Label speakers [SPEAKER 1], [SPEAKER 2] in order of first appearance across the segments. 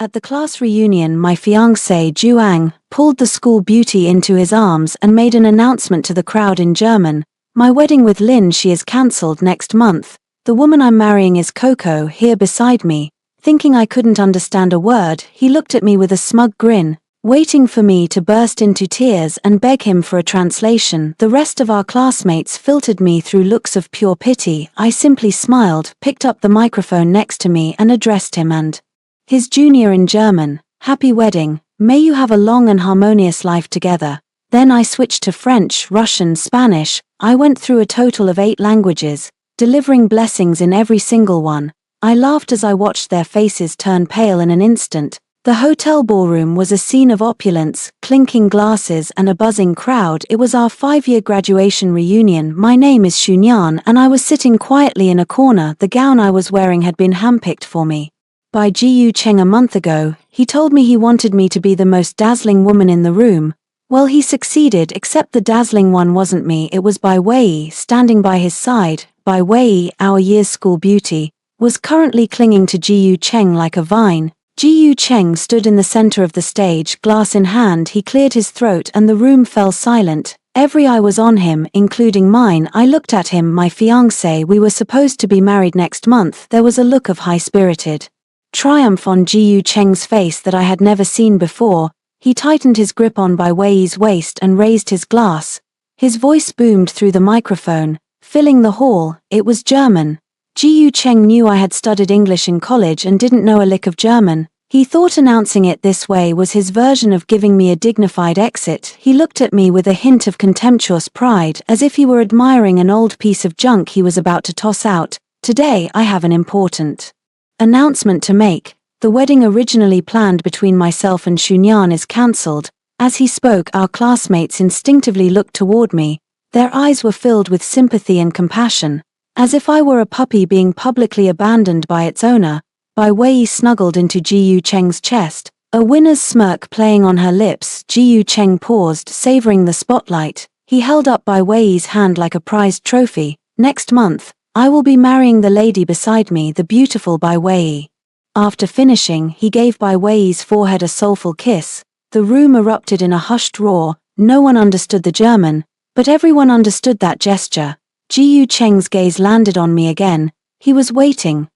[SPEAKER 1] At the class reunion, my fiancé Juang pulled the school beauty into his arms and made an announcement to the crowd in German. My wedding with Lin she is cancelled next month. The woman I'm marrying is Coco here beside me. Thinking I couldn't understand a word, he looked at me with a smug grin, waiting for me to burst into tears and beg him for a translation. The rest of our classmates filtered me through looks of pure pity. I simply smiled, picked up the microphone next to me and addressed him and his junior in German. Happy wedding, may you have a long and harmonious life together. Then I switched to French, Russian, Spanish. I went through a total of 8 languages, delivering blessings in every single one. I laughed as I watched their faces turn pale in an instant. The hotel ballroom was a scene of opulence, clinking glasses and a buzzing crowd. It was our 5-year graduation reunion. My name is Xunyan and I was sitting quietly in a corner. The gown I was wearing had been handpicked for me by Jiyu Cheng a month ago. He told me he wanted me to be the most dazzling woman in the room. Well, he succeeded, except the dazzling one wasn't me, it was Bai Wei standing by his side. Bai Wei, our year's school beauty, was currently clinging to Jiyu Cheng like a vine. Jiyu Cheng stood in the center of the stage, glass in hand. He cleared his throat and the room fell silent. Every eye was on him, including mine. I looked at him, my fiancé. We were supposed to be married next month. There was a look of high-spirited triumph on Jiyu Cheng's face that I had never seen before. He tightened his grip on Bai Wei's waist and raised his glass. His voice boomed through the microphone, filling the hall. It was German. Jiyu Cheng knew I had studied English in college and didn't know a lick of German. He thought announcing it this way was his version of giving me a dignified exit. He looked at me with a hint of contemptuous pride, as if he were admiring an old piece of junk he was about to toss out. Today I have an important announcement to make. The wedding originally planned between myself and Xunyan is cancelled. As he spoke, our classmates instinctively looked toward me. Their eyes were filled with sympathy and compassion. As if I were a puppy being publicly abandoned by its owner, Bai Wei snuggled into Jiyu Cheng's chest, a winner's smirk playing on her lips. Jiyu Cheng paused, savoring the spotlight. He held up Bai Wei's hand like a prized trophy. Next month, I will be marrying the lady beside me, the beautiful Bai Wei. After finishing, he gave Bai Wei's forehead a soulful kiss. The room erupted in a hushed roar. No one understood the German, but everyone understood that gesture. Jiyu Cheng's gaze landed on me again. He was waiting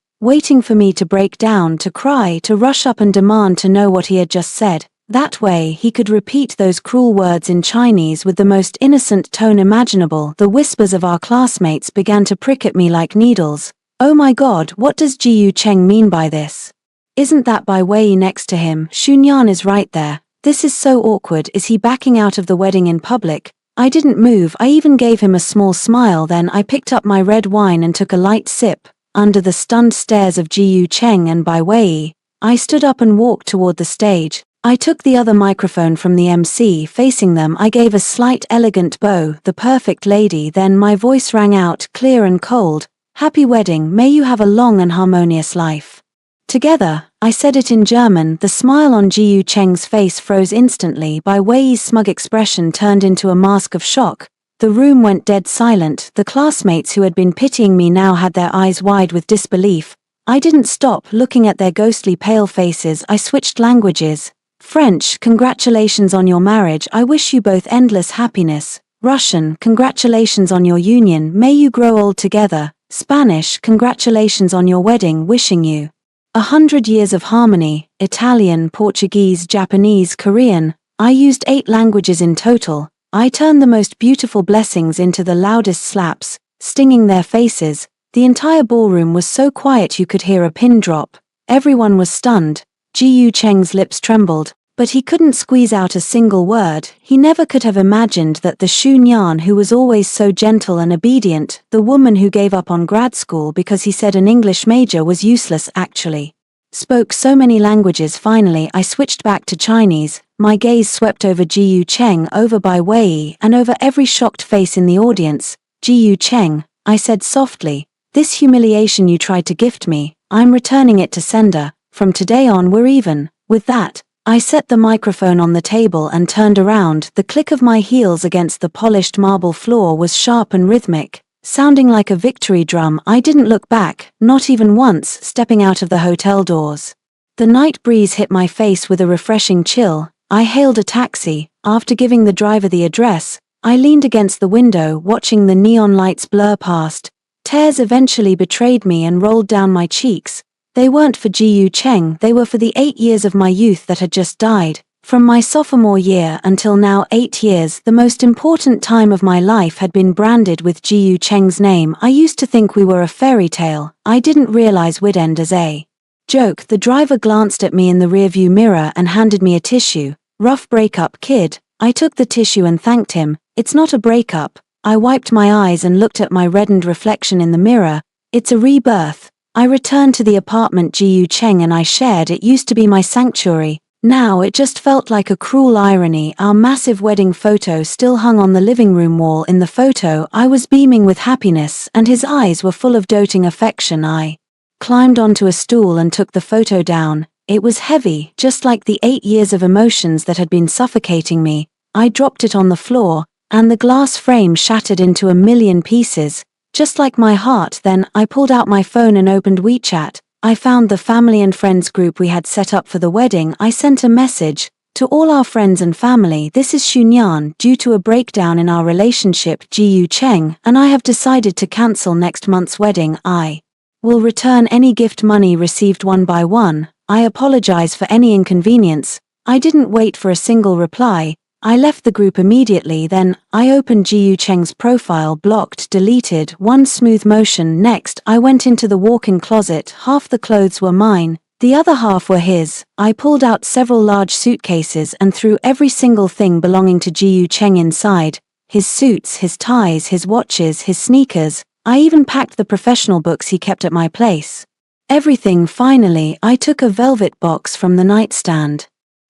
[SPEAKER 1] for me to break down, to cry, to rush up and demand to know what he had just said. That way, he could repeat those cruel words in Chinese with the most innocent tone imaginable. The whispers of our classmates began to prick at me like needles. Oh my God, what does Jiyu Cheng mean by this? Isn't that Bai Wei next to him? Xunyan is right there. This is so awkward. Is he backing out of the wedding in public? I didn't move. I even gave him a small smile. Then I picked up my red wine and took a light sip. Under the stunned stares of Jiyu Cheng and Bai Wei, I stood up and walked toward the stage. I took the other microphone from the MC. Facing them, I gave a slight elegant bow, the perfect lady. Then my voice rang out, clear and cold. Happy wedding, may you have a long and harmonious life together. I said it in German. The smile on Jiyu Cheng's face froze instantly. Bai Wei's smug expression turned into a mask of shock. The room went dead silent. The classmates who had been pitying me now had their eyes wide with disbelief. I didn't stop looking at their ghostly pale faces. I switched languages. French, congratulations on your marriage. I wish you both endless happiness. Russian, congratulations on your union. May you grow old together. Spanish, congratulations on your wedding. Wishing you 100 years of harmony. Italian, Portuguese, Japanese, Korean. I used 8 languages in total. I turned the most beautiful blessings into the loudest slaps, stinging their faces. The entire ballroom was so quiet you could hear a pin drop. Everyone was stunned. Jiyu Cheng's lips trembled, but he couldn't squeeze out a single word. He never could have imagined that the Xunyan who was always so gentle and obedient, the woman who gave up on grad school because he said an English major was useless, actually spoke so many languages. Finally, I switched back to Chinese. My gaze swept over Jiyu Cheng, over Bai Wei, and over every shocked face in the audience. Jiyu Cheng, I said softly, this humiliation you tried to gift me, I'm returning it to sender. From today on we're even. With that, I set the microphone on the table and turned around. The click of my heels against the polished marble floor was sharp and rhythmic, sounding like a victory drum. I didn't look back, not even once, stepping out of the hotel doors. The night breeze hit my face with a refreshing chill. I hailed a taxi. After giving the driver the address, I leaned against the window watching the neon lights blur past. Tears eventually betrayed me and rolled down my cheeks. They weren't for Ji Cheng, they were for the 8 years of my youth that had just died. From my sophomore year until now 8 years, the most important time of my life had been branded with Ji Cheng's name. I used to think we were a fairy tale. I didn't realize we'd end as a joke. The driver glanced at me in the rearview mirror and handed me a tissue. Rough breakup, kid. I took the tissue and thanked him. It's not a breakup. I wiped my eyes and looked at my reddened reflection in the mirror. It's a rebirth. I returned to the apartment Ji Cheng and I shared. It used to be my sanctuary. Now it just felt like a cruel irony. Our massive wedding photo still hung on the living room wall. In the photo, I was beaming with happiness, and his eyes were full of doting affection. I climbed onto a stool and took the photo down. It was heavy, just like the 8 years of emotions that had been suffocating me. I dropped it on the floor, and the glass frame shattered into a million pieces, just like my heart. Then, I pulled out my phone and opened WeChat. I found the family and friends group we had set up for the wedding. I sent a message to all our friends and family. This is Xunyan. Due to a breakdown in our relationship, Ji Cheng and I have decided to cancel next month's wedding. I will return any gift money received one by one. I apologize for any inconvenience. I didn't wait for a single reply. I left the group immediately. Then, I opened Ji Cheng's profile. Blocked, deleted, one smooth motion. Next, I went into the walk-in closet. Half the clothes were mine, the other half were his. I pulled out several large suitcases and threw every single thing belonging to Ji Cheng inside. His suits, his ties, his watches, his sneakers. I even packed the professional books he kept at my place. Everything. Finally, I took a velvet box from the nightstand.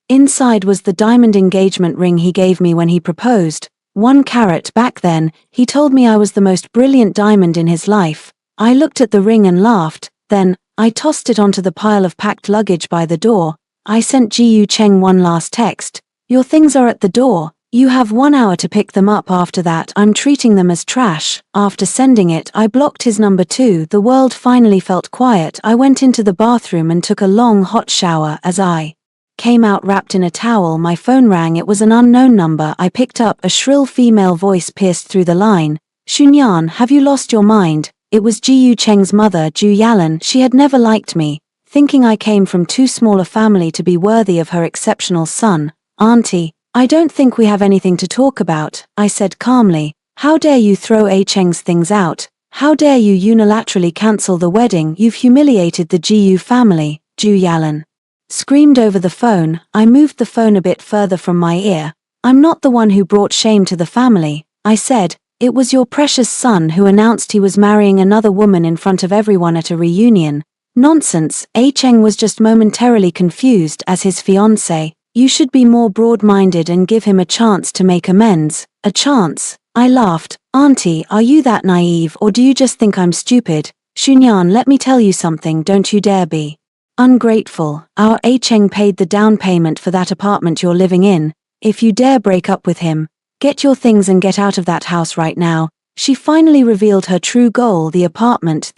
[SPEAKER 1] Inside was the diamond engagement ring he gave me when he proposed. 1 carat. Back then, he told me I was the most brilliant diamond in his life. I looked at the ring and laughed. Then, I tossed it onto the pile of packed luggage by the door. I sent Ji Cheng one last text. Your things are at the door. You have 1 hour to pick them up. After that, I'm treating them as trash. After sending it, I blocked his number too. The world finally felt quiet. I went into the bathroom and took a long hot shower. As I came out wrapped in a towel, my phone rang. It was an unknown number. I picked up. A shrill female voice pierced through the line. Xunyan, have you lost your mind? It was Ji Cheng's mother, Ju Yalan. She had never liked me, thinking I came from too small a family to be worthy of her exceptional son. Auntie, I don't think we have anything to talk about, I said calmly. How dare you throw A Cheng's things out? How dare you unilaterally cancel the wedding? You've humiliated the Ji family, Ju Yalan screamed over the phone. I moved the phone a bit further from my ear. I'm not the one who brought shame to the family, I said. It was your precious son who announced he was marrying another woman in front of everyone at a reunion. Nonsense. A Cheng was just momentarily confused. As his fiancé, you should be more broad-minded and give him a chance to make amends. A chance? I laughed. Auntie, are you that naive, or do you just think I'm stupid? Xunyan, let me tell you something. Don't you dare be ungrateful. Our A Cheng paid the down payment for that apartment you're living in. If you dare break up with him, get your things and get out of that house right now. She finally revealed her true goal. The apartment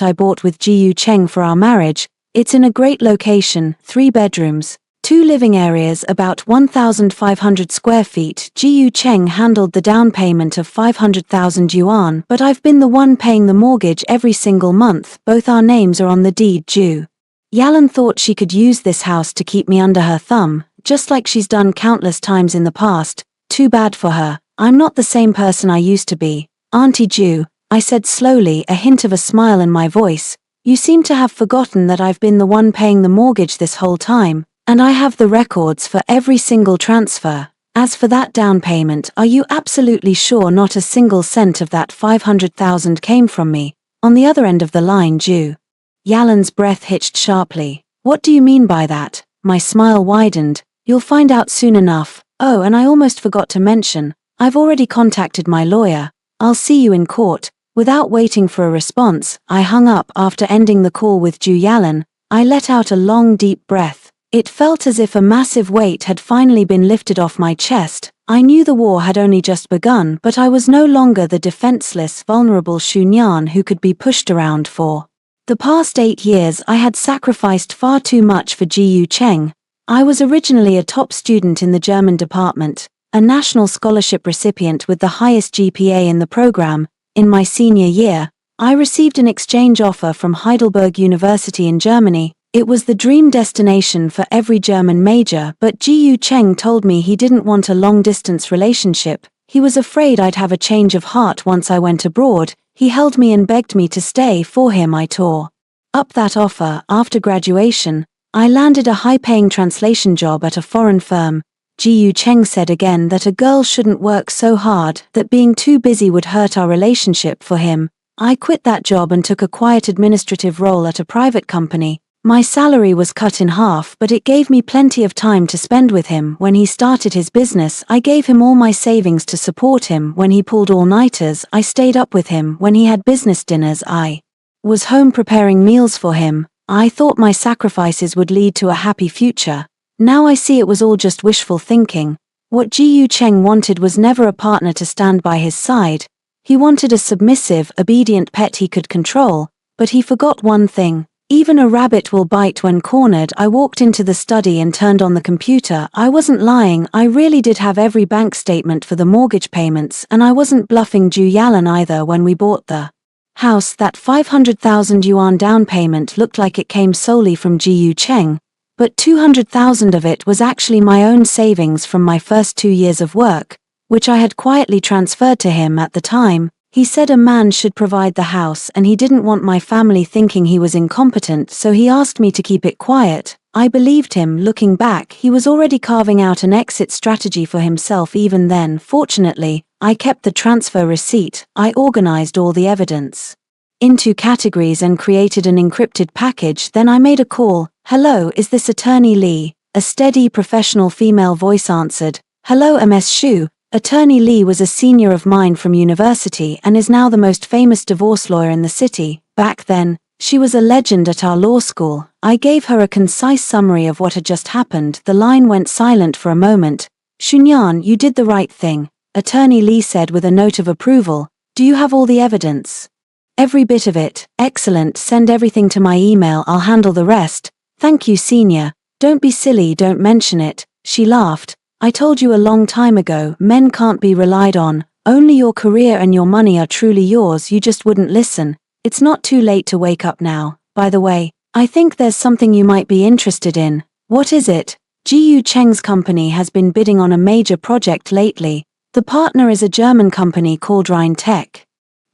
[SPEAKER 1] I bought with Ji Cheng for our marriage. It's in a great location, 3 bedrooms, 2 living areas, about 1,500 square feet. Ji Cheng handled the down payment of 500,000 yuan, but I've been the one paying the mortgage every single month. Both our names are on the deed. Ju Yalan thought she could use this house to keep me under her thumb, just like she's done countless times in the past. Too bad for her. I'm not the same person I used to be. Auntie Ju, I said slowly, a hint of a smile in my voice. You seem to have forgotten that I've been the one paying the mortgage this whole time, and I have the records for every single transfer. As for that down payment, are you absolutely sure not a single cent of that 500,000 came from me? On the other end of the line, Ju Yalan's breath hitched sharply. What do you mean by that? My smile widened. You'll find out soon enough. Oh, and I almost forgot to mention, I've already contacted my lawyer. I'll see you in court. Without waiting for a response, I hung up. After ending the call with Ju Yalan, I let out a long deep breath. It felt as if a massive weight had finally been lifted off my chest. I knew the war had only just begun, but I was no longer the defenseless, vulnerable Xunyan who could be pushed around for The past 8 years I had sacrificed far too much for Ji Cheng. I was originally a top student in the German department, a national scholarship recipient with the highest GPA in the program. In my senior year, I received an exchange offer from Heidelberg University in Germany. It was the dream destination for every German major, but Ji Cheng told me he didn't want a long-distance relationship. He was afraid I'd have a change of heart once I went abroad. He held me and begged me to stay for him. I tore up that offer. After graduation, I landed a high-paying translation job at a foreign firm. Ji Cheng said again that a girl shouldn't work so hard, that being too busy would hurt our relationship. For him, I quit that job and took a quiet administrative role at a private company. My salary was cut in half, but it gave me plenty of time to spend with him. When he started his business, I gave him all my savings to support him. When he pulled all-nighters, I stayed up with him. When he had business dinners, I was home preparing meals for him. I thought my sacrifices would lead to a happy future. Now I see it was all just wishful thinking. What Ji Cheng wanted was never a partner to stand by his side. He wanted a submissive, obedient pet he could control, but he forgot one thing. Even a rabbit will bite when cornered. I walked into the study and turned on the computer. I wasn't lying. I really did have every bank statement for the mortgage payments, and I wasn't bluffing Ju Yalan either. When we bought the house, that 500,000 yuan down payment looked like it came solely from Ji Cheng, but 200,000 of it was actually my own savings from my first 2 years of work, which I had quietly transferred to him at the time. He said a man should provide the house, and he didn't want my family thinking he was incompetent, so he asked me to keep it quiet. I believed him. Looking back, he was already carving out an exit strategy for himself even then. Fortunately, I kept the transfer receipt. I organized all the evidence into categories and created an encrypted package. Then I made a call. "Hello, is this Attorney Lee?" A steady, professional female voice answered. "Hello, Ms. Shu." Attorney Lee was a senior of mine from university and is now the most famous divorce lawyer in the city. Back then, she was a legend at our law school. I gave her a concise summary of what had just happened. The line went silent for a moment. "Shunyan, you did the right thing," Attorney Lee said with a note of approval. "Do you have all the evidence?" "Every bit of it." "Excellent, send everything to my email, I'll handle the rest." "Thank you, senior." "Don't be silly, don't mention it." She laughed. "I told you a long time ago, men can't be relied on. Only your career and your money are truly yours. You just wouldn't listen. It's not too late to wake up now. By the way, I think there's something you might be interested in." "What is it?" "Ji Cheng's company has been bidding on a major project lately. The partner is a German company called Retaliated.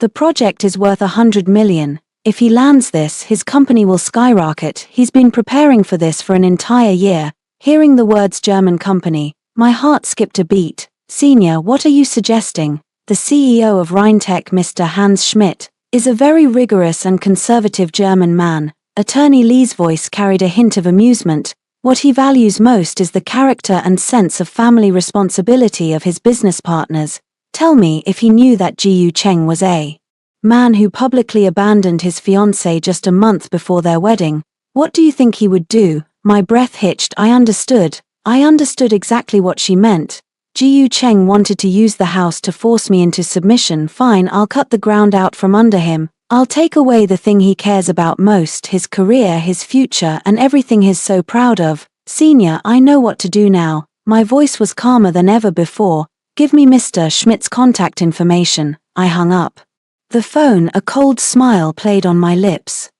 [SPEAKER 1] The project is worth 100 million. If he lands this, his company will skyrocket. He's been preparing for this for an entire year." Hearing the words German company, my heart skipped a beat. "Senior, what are you suggesting?" The CEO of Rheintek, Mr. Hans Schmidt, is a very rigorous and conservative German man. Attorney Lee's voice carried a hint of amusement. "What he values most is the character and sense of family responsibility of his business partners. Tell me if he knew that Ji Cheng was a man who publicly abandoned his fiancée just a month before their wedding. What do you think he would do?" My breath hitched. I understood exactly what she meant. Ji Cheng wanted to use the house to force me into submission. Fine, I'll cut the ground out from under him. I'll take away the thing he cares about most, his career, his future, and everything he's so proud of. "Senior, I know what to do now." My voice was calmer than ever before. "Give me Mr. Schmidt's contact information." I hung up the phone. A cold smile played on my lips.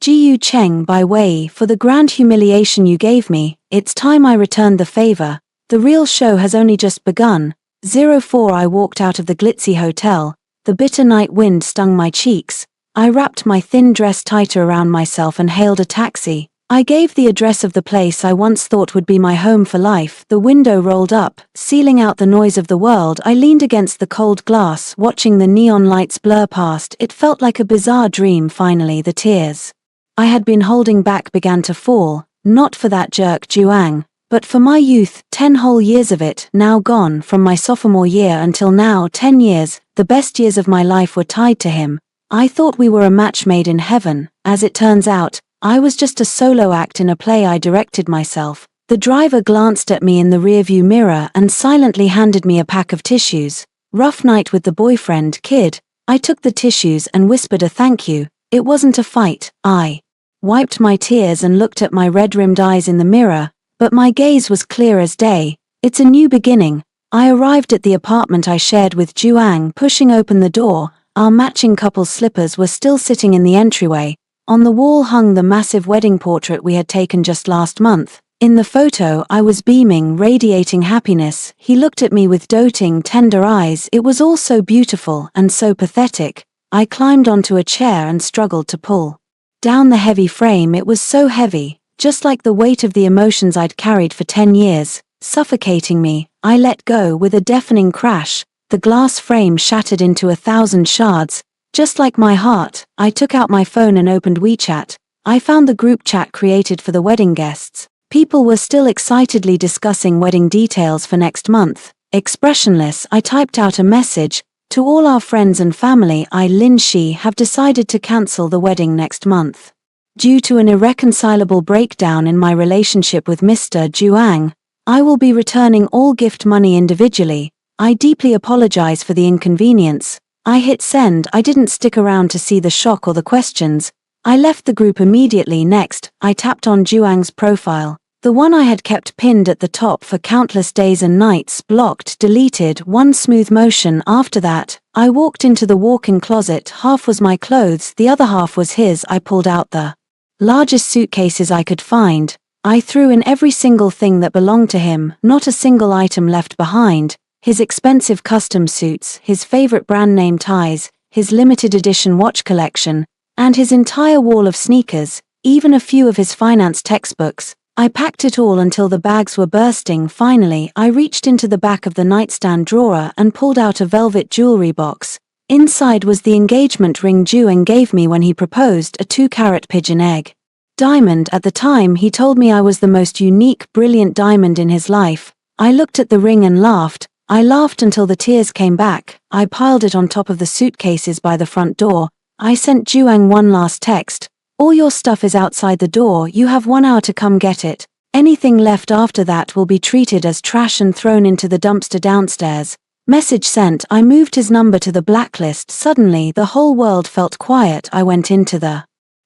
[SPEAKER 1] "Ji Cheng, by way, for the grand humiliation you gave me, it's time I returned the favor. The real show has only just begun." 04 I walked out of the glitzy hotel. The bitter night wind stung my cheeks. I wrapped my thin dress tighter around myself and hailed a taxi. I gave the address of the place I once thought would be my home for life. The window rolled up, sealing out the noise of the world. I leaned against the cold glass, watching the neon lights blur past. It felt like a bizarre dream. Finally, the tears I had been holding back began to fall, not for that jerk Juang, but for my youth. 10 whole years of it, now gone. From my sophomore year until now, 10 years, the best years of my life were tied to him. I thought we were a match made in heaven. As it turns out, I was just a solo act in a play I directed myself. The driver glanced at me in the rearview mirror and silently handed me a pack of tissues. "Rough night with the boyfriend, kid." I took the tissues and whispered a thank you. It wasn't a fight. I wiped my tears and looked at my red-rimmed eyes in the mirror, but my gaze was clear as day. It's a new beginning. I arrived at the apartment I shared with Juang, pushing open the door. Our matching couple's slippers were still sitting in the entryway. On the wall hung the massive wedding portrait we had taken just last month. In the photo, I was beaming, radiating happiness. He looked at me with doting, tender eyes. It was all so beautiful and so pathetic. I climbed onto a chair and struggled to pull down the heavy frame. It was so heavy, just like the weight of the emotions I'd carried for 10 years, suffocating me. I let go with a deafening crash. The glass frame shattered into 1,000 shards. Just like my heart, I took out my phone and opened WeChat. I found the group chat created for the wedding guests. People were still excitedly discussing wedding details for next month. Expressionless, I typed out a message. To all our friends and family, Lin Shi have decided to cancel the wedding next month. Due to an irreconcilable breakdown in my relationship with Mr. Juang, I will be returning all gift money individually. I deeply apologize for the inconvenience. I hit send. I didn't stick around to see the shock or the questions. I left the group immediately. Next, I tapped on Juang's profile. The one I had kept pinned at the top for countless days and nights. Blocked, deleted, one smooth motion. After that, I walked into the walk-in closet. Half was my clothes, the other half was his. I pulled out the largest suitcases I could find. I threw in every single thing that belonged to him, not a single item left behind. His expensive custom suits, his favorite brand name ties, his limited edition watch collection, and his entire wall of sneakers, even a few of his finance textbooks. I packed it all until the bags were bursting. Finally, I reached into the back of the nightstand drawer and pulled out a velvet jewelry box. Inside was the engagement ring Juang gave me when he proposed, a 2-carat pigeon egg diamond. At the time, he told me I was the most unique, brilliant diamond in his life. I looked at the ring and laughed. I laughed until the tears came back. I piled it on top of the suitcases by the front door. I sent Juang one last text. All your stuff is outside the door. You have 1 hour to come get it. Anything left after that will be treated as trash and thrown into the dumpster downstairs. Message sent. I moved his number to the blacklist. Suddenly, the whole world felt quiet. I went into the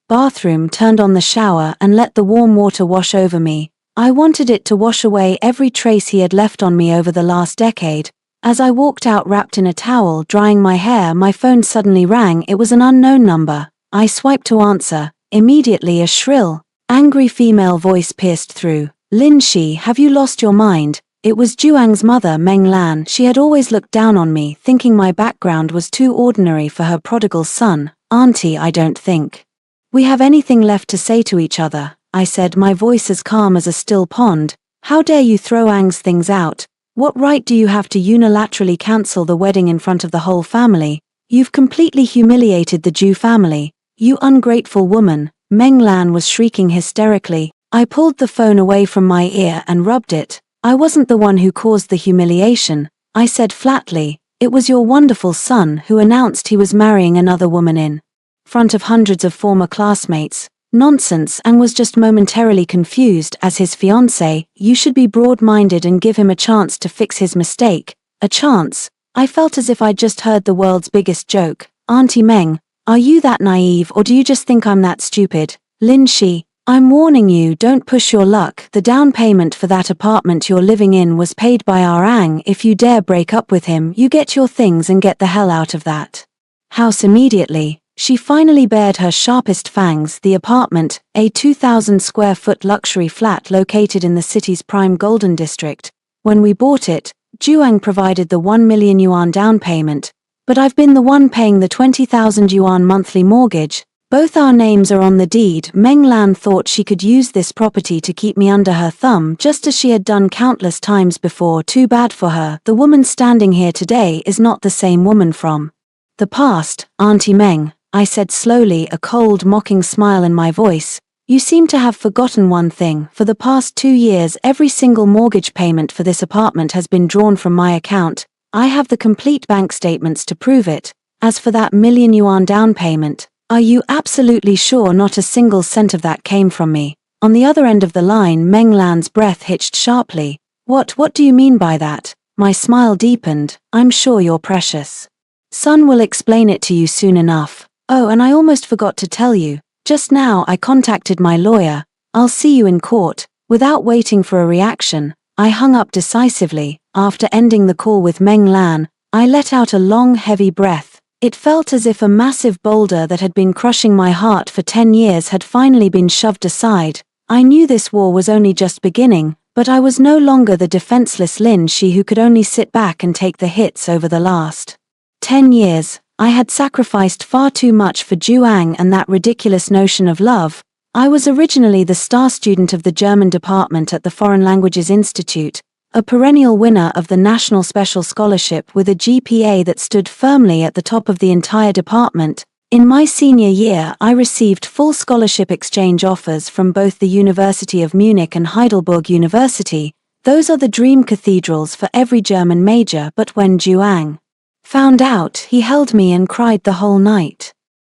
[SPEAKER 1] bathroom, turned on the shower, and let the warm water wash over me. I wanted it to wash away every trace he had left on me over the last decade. As I walked out wrapped in a towel, drying my hair, my phone suddenly rang. It was an unknown number. I swiped to answer. Immediately a shrill, angry female voice pierced through. Lin Shi, have you lost your mind? It was Juang's mother, Meng Lan. She had always looked down on me, thinking my background was too ordinary for her prodigal son. Auntie, I don't think we have anything left to say to each other, I said, my voice as calm as a still pond. How dare you throw Ang's things out? What right do you have to unilaterally cancel the wedding in front of the whole family? You've completely humiliated the Ju family. You ungrateful woman. Meng Lan was shrieking hysterically. I pulled the phone away from my ear and rubbed it. I wasn't the one who caused the humiliation, I said flatly. It was your wonderful son who announced he was marrying another woman in front of hundreds of former classmates. Nonsense. And was just momentarily confused. As his fiancé, you should be broad-minded and give him a chance to fix his mistake. A chance? I felt as if I'd just heard the world's biggest joke. Auntie Meng, are you that naive or do you just think I'm that stupid? Lin Shi, I'm warning you, don't push your luck. The down payment for that apartment you're living in was paid by our Ang. If you dare break up with him, you get your things and get the hell out of that house immediately. She finally bared her sharpest fangs. The apartment, a 2,000 square foot luxury flat located in the city's prime Golden District. When we bought it, Juang provided the 1 million yuan down payment, but I've been the one paying the 20,000 yuan monthly mortgage. Both our names are on the deed. Meng Lan thought she could use this property to keep me under her thumb, just as she had done countless times before. Too bad for her. The woman standing here today is not the same woman from the past. Auntie Meng, I said slowly, a cold, mocking smile in my voice. You seem to have forgotten one thing. For the past 2 years, every single mortgage payment for this apartment has been drawn from my account. I have the complete bank statements to prove it. As for that 1 million yuan down payment, are you absolutely sure not a single cent of that came from me? On the other end of the line, Meng Lan's breath hitched sharply. What do you mean by that? My smile deepened. I'm sure your precious son will explain it to you soon enough. Oh, and I almost forgot to tell you, just now I contacted my lawyer. I'll see you in court. Without waiting for a reaction, I hung up decisively. After ending the call with Meng Lan, I let out a long, heavy breath. It felt as if a massive boulder that had been crushing my heart for 10 years had finally been shoved aside. I knew this war was only just beginning, but I was no longer the defenseless Lin Shi who could only sit back and take the hits over the last 10 years. I had sacrificed far too much for Juang and that ridiculous notion of love. I was originally the star student of the German department at the Foreign Languages Institute, a perennial winner of the National Special Scholarship with a GPA that stood firmly at the top of the entire department. In my senior year, I received full scholarship exchange offers from both the University of Munich and Heidelberg University. Those are the dream cathedrals for every German major, but when Juang found out, he held me and cried the whole night.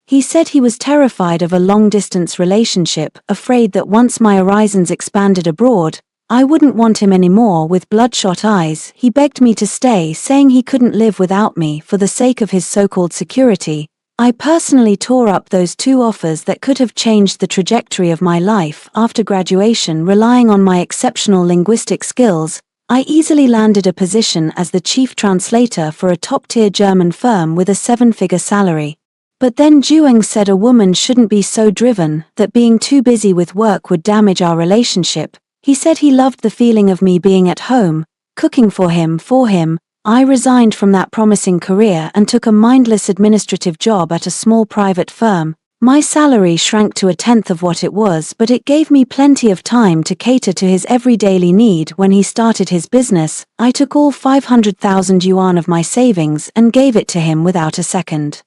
[SPEAKER 1] He said he was terrified of a long-distance relationship, afraid that once my horizons expanded abroad, I wouldn't want him anymore. With bloodshot eyes, he begged me to stay, saying he couldn't live without me for the sake of his so-called security. I personally tore up those two offers that could have changed the trajectory of my life. After graduation, relying on my exceptional linguistic skills, I easily landed a position as the chief translator for a top-tier German firm with a 7-figure salary. But then Juang said a woman shouldn't be so driven, that being too busy with work would damage our relationship. He said he loved the feeling of me being at home, cooking for him. I resigned from that promising career and took a mindless administrative job at a small private firm. My salary shrank to 1/10 of what it was, but it gave me plenty of time to cater to his every daily need. When he started his business, I took all 500,000 yuan of my savings and gave it to him without a second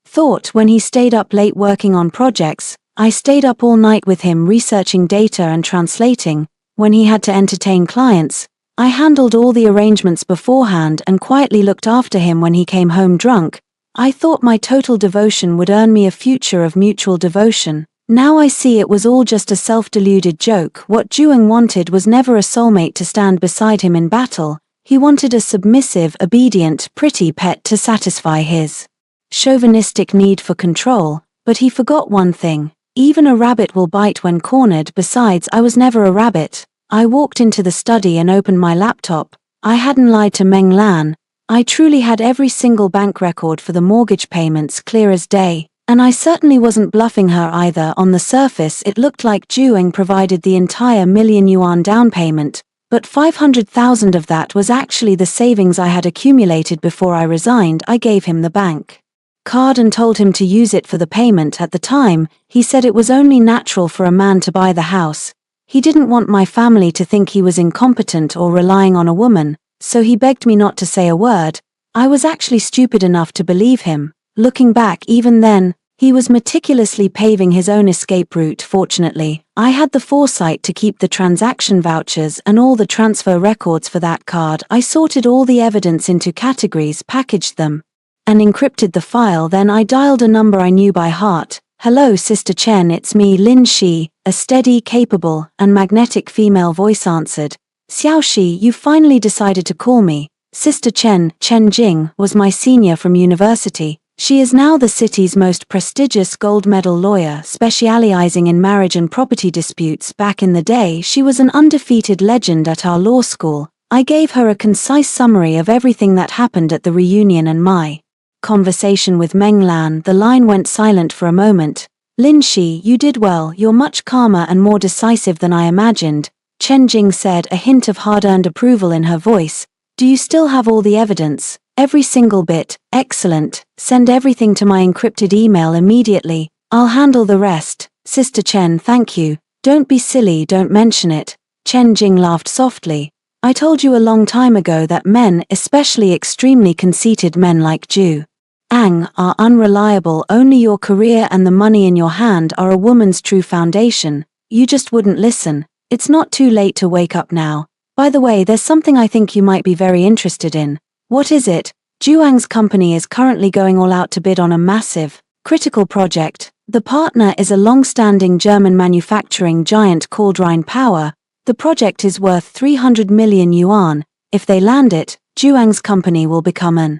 [SPEAKER 1] thought. When he stayed up late working on projects, I stayed up all night with him researching data and translating. When he had to entertain clients, I handled all the arrangements beforehand and quietly looked after him when he came home drunk. I thought my total devotion would earn me a future of mutual devotion. Now I see it was all just a self-deluded joke. What Juang wanted was never a soulmate to stand beside him in battle. He wanted a submissive, obedient, pretty pet to satisfy his chauvinistic need for control. But he forgot one thing. Even a rabbit will bite when cornered. Besides, I was never a rabbit. I walked into the study and opened my laptop. I hadn't lied to Meng Lan. I truly had every single bank record for the mortgage payments clear as day, and I certainly wasn't bluffing her either. On the surface, it looked like Juang provided the entire €1,000,000 down payment, but 500,000 of that was actually the savings I had accumulated before I resigned. I gave him the bank card and told him to use it for the payment. At the time, he said it was only natural for a man to buy the house. He didn't want my family to think he was incompetent or relying on a woman, so he begged me not to say a word. I was actually stupid enough to believe him. Looking back, even then, he was meticulously paving his own escape route. Fortunately, I had the foresight to keep the transaction vouchers and all the transfer records for that card. I sorted all the evidence into categories, packaged them, and encrypted the file. Then I dialed a number I knew by heart. "Hello, Sister Chen, it's me, Lin Shi." A steady, capable, and magnetic female voice answered. "Xiao Shi, you finally decided to call me." Sister Chen Jing, was my senior from university. She is now the city's most prestigious gold medal lawyer, specializing in marriage and property disputes. Back in the day, she was an undefeated legend at our law school. I gave her a concise summary of everything that happened at the reunion and my conversation with Meng Lan. The line went silent for a moment. "Lin Shi, you did well. You're much calmer and more decisive than I imagined," Chen Jing said, a hint of hard-earned approval in her voice. "Do you still have all the evidence?" "Every single bit." "Excellent. Send everything to my encrypted email immediately. I'll handle the rest." "Sister Chen, thank you. Don't be silly, don't mention it." Chen Jing laughed softly. "I told you a long time ago that men, especially extremely conceited men like Juang, are unreliable. Only your career and the money in your hand are a woman's true foundation. You just wouldn't listen. It's not too late to wake up now. By the way, there's something I think you might be very interested in." "What is it?" "Juang's company is currently going all out to bid on a massive, critical project. The partner is a long-standing German manufacturing giant called Rhine Power. The project is worth 300 million yuan. If they land it, Juang's company will become an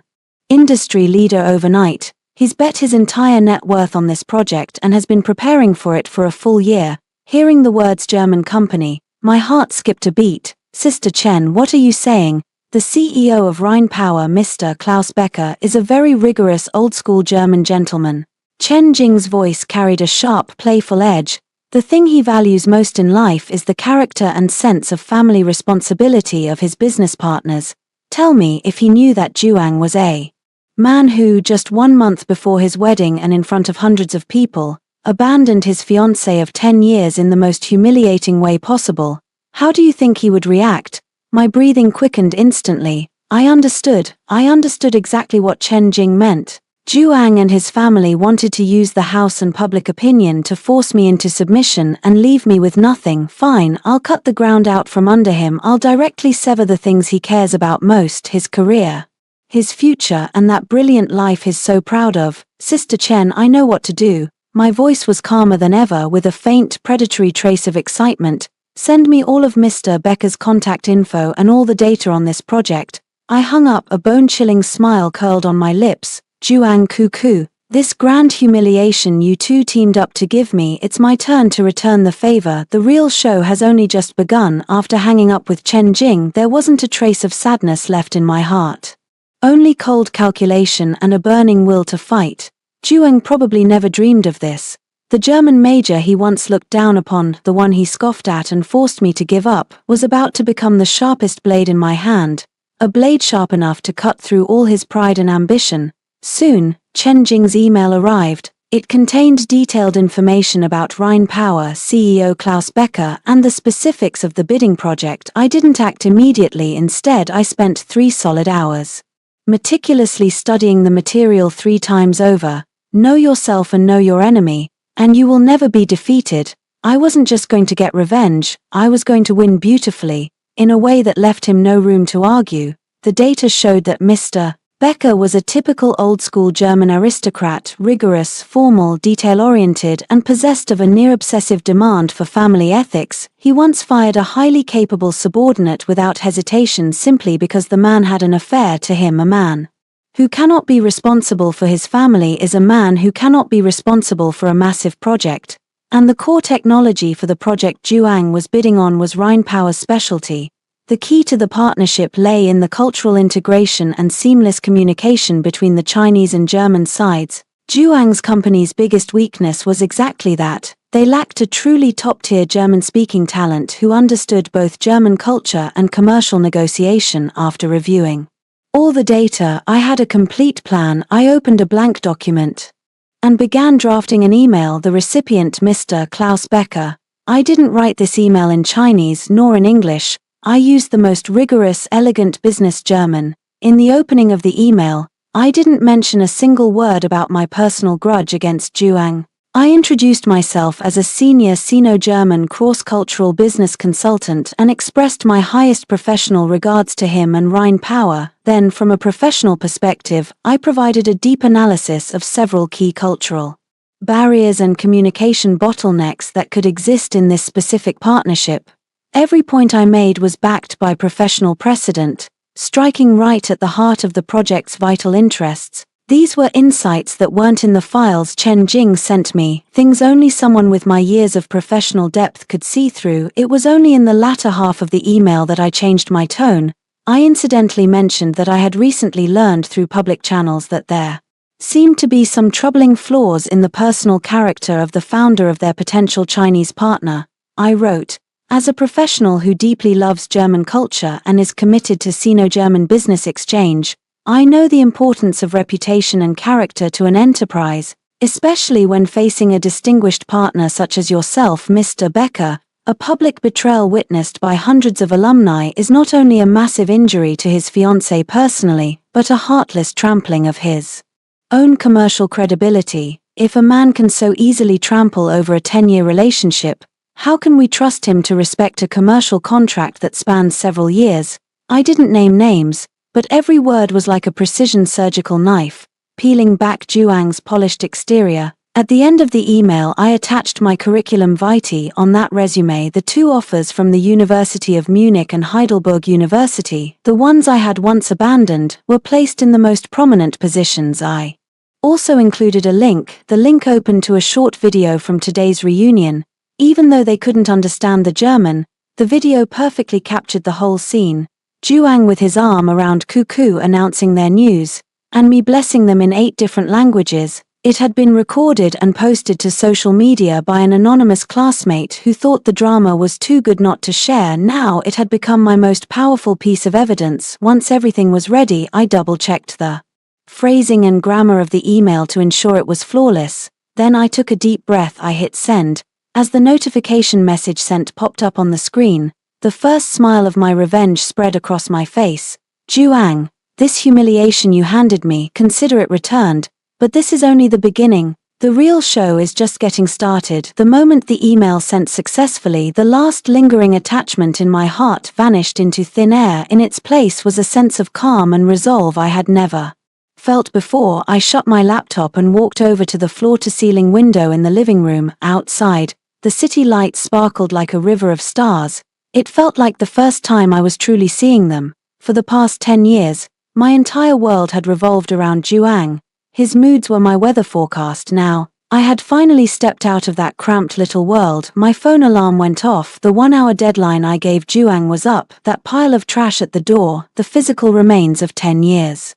[SPEAKER 1] industry leader overnight. He's bet his entire net worth on this project and has been preparing for it for a full year. Hearing the words German company, my heart skipped a beat. Sister Chen, what are you saying? The CEO of Rhine Power, Mr. Klaus Becker, is a very rigorous old-school German gentleman. Chen Jing's voice carried a sharp, playful edge. The thing he values most in life is the character and sense of family responsibility of his business partners. Tell me if he knew that Zhuang was a man who, just 1 month before his wedding and in front of hundreds of people, abandoned his fiancée of 10 years in the most humiliating way possible. How do you think he would react? My breathing quickened instantly. I understood exactly what Chen Jing meant. Zhuang and his family wanted to use the house and public opinion to force me into submission and leave me with nothing. Fine, I'll cut the ground out from under him. I'll directly sever the things he cares about most, his career, his future, and that brilliant life he's so proud of. Sister Chen, I know what to do. My voice was calmer than ever, with a faint, predatory trace of excitement. Send me all of Mr. Becker's contact info and all the data on this project. I hung up, a bone-chilling smile curled on my lips. Zhuang Cuckoo, this grand humiliation you two teamed up to give me, it's my turn to return the favor. The real show has only just begun. After hanging up with Chen Jing, there wasn't a trace of sadness left in my heart. Only cold calculation and a burning will to fight. Zhuang probably never dreamed of this. The German major he once looked down upon, the one he scoffed at and forced me to give up, was about to become the sharpest blade in my hand, a blade sharp enough to cut through all his pride and ambition. Soon, Chen Jing's email arrived. It contained detailed information about Rhine Power CEO Klaus Becker and the specifics of the bidding project. I didn't act immediately. Instead, I spent 3 solid hours meticulously studying the material 3 times over. Know yourself and know your enemy, and you will never be defeated. I wasn't just going to get revenge, I was going to win beautifully, in a way that left him no room to argue. The data showed that Mr. Becker was a typical old-school German aristocrat, rigorous, formal, detail-oriented, and possessed of a near-obsessive demand for family ethics. He once fired a highly capable subordinate without hesitation simply because the man had an affair. To him, a man who cannot be responsible for his family is a man who cannot be responsible for a massive project. And the core technology for the project Zhuang was bidding on was Rhine Power's specialty. The key to the partnership lay in the cultural integration and seamless communication between the Chinese and German sides. Zhuang's company's biggest weakness was exactly that. They lacked a truly top-tier German-speaking talent who understood both German culture and commercial negotiation. After reviewing all the data, I had a complete plan. I opened a blank document and began drafting an email. The recipient, Mr. Klaus Becker. I didn't write this email in Chinese nor in English. I used the most rigorous, elegant business German. In the opening of the email, I didn't mention a single word about my personal grudge against Zhuang. I introduced myself as a senior Sino-German cross-cultural business consultant and expressed my highest professional regards to him and Rhine Power. Then, from a professional perspective, I provided a deep analysis of several key cultural barriers and communication bottlenecks that could exist in this specific partnership. Every point I made was backed by professional precedent, striking right at the heart of the project's vital interests. These were insights that weren't in the files Chen Jing sent me, things only someone with my years of professional depth could see through. It was only in the latter half of the email that I changed my tone. I incidentally mentioned that I had recently learned through public channels that there seemed to be some troubling flaws in the personal character of the founder of their potential Chinese partner. I wrote, as a professional who deeply loves German culture and is committed to Sino-German business exchange, I know the importance of reputation and character to an enterprise, especially when facing a distinguished partner such as yourself, Mr. Becker. A public betrayal witnessed by hundreds of alumni is not only a massive injury to his fiancée personally, but a heartless trampling of his own commercial credibility. If a man can so easily trample over a 10-year relationship, how can we trust him to respect a commercial contract that spans several years? I didn't name names, but every word was like a precision surgical knife, peeling back Zhuang's polished exterior. At the end of the email, I attached my curriculum vitae. On that resume, the 2 offers from the University of Munich and Heidelberg University, the ones I had once abandoned, were placed in the most prominent positions. I Also included a link. The link opened to a short video from today's reunion. Even though they couldn't understand the German, the video perfectly captured the whole scene. Juang with his arm around Cuckoo announcing their news, and me blessing them in 8 different languages. It had been recorded and posted to social media by an anonymous classmate who thought the drama was too good not to share. Now it had become my most powerful piece of evidence. Once everything was ready, I double-checked the phrasing and grammar of the email to ensure it was flawless. Then I took a deep breath. I hit send. As the notification message sent popped up on the screen, the first smile of my revenge spread across my face. Juang, this humiliation you handed me, consider it returned, but this is only the beginning. The real show is just getting started. The moment the email sent successfully, the last lingering attachment in my heart vanished into thin air. In its place was a sense of calm and resolve I had never felt before. I shut my laptop and walked over to the floor-to-ceiling window in the living room. Outside, the city lights sparkled like a river of stars. It felt like the first time I was truly seeing them. For the past 10 years, my entire world had revolved around Juang. His moods were my weather forecast. Now, I had finally stepped out of that cramped little world. My phone alarm went off. The 1-hour deadline I gave Juang was up. That pile of trash at the door, the physical remains of 10 years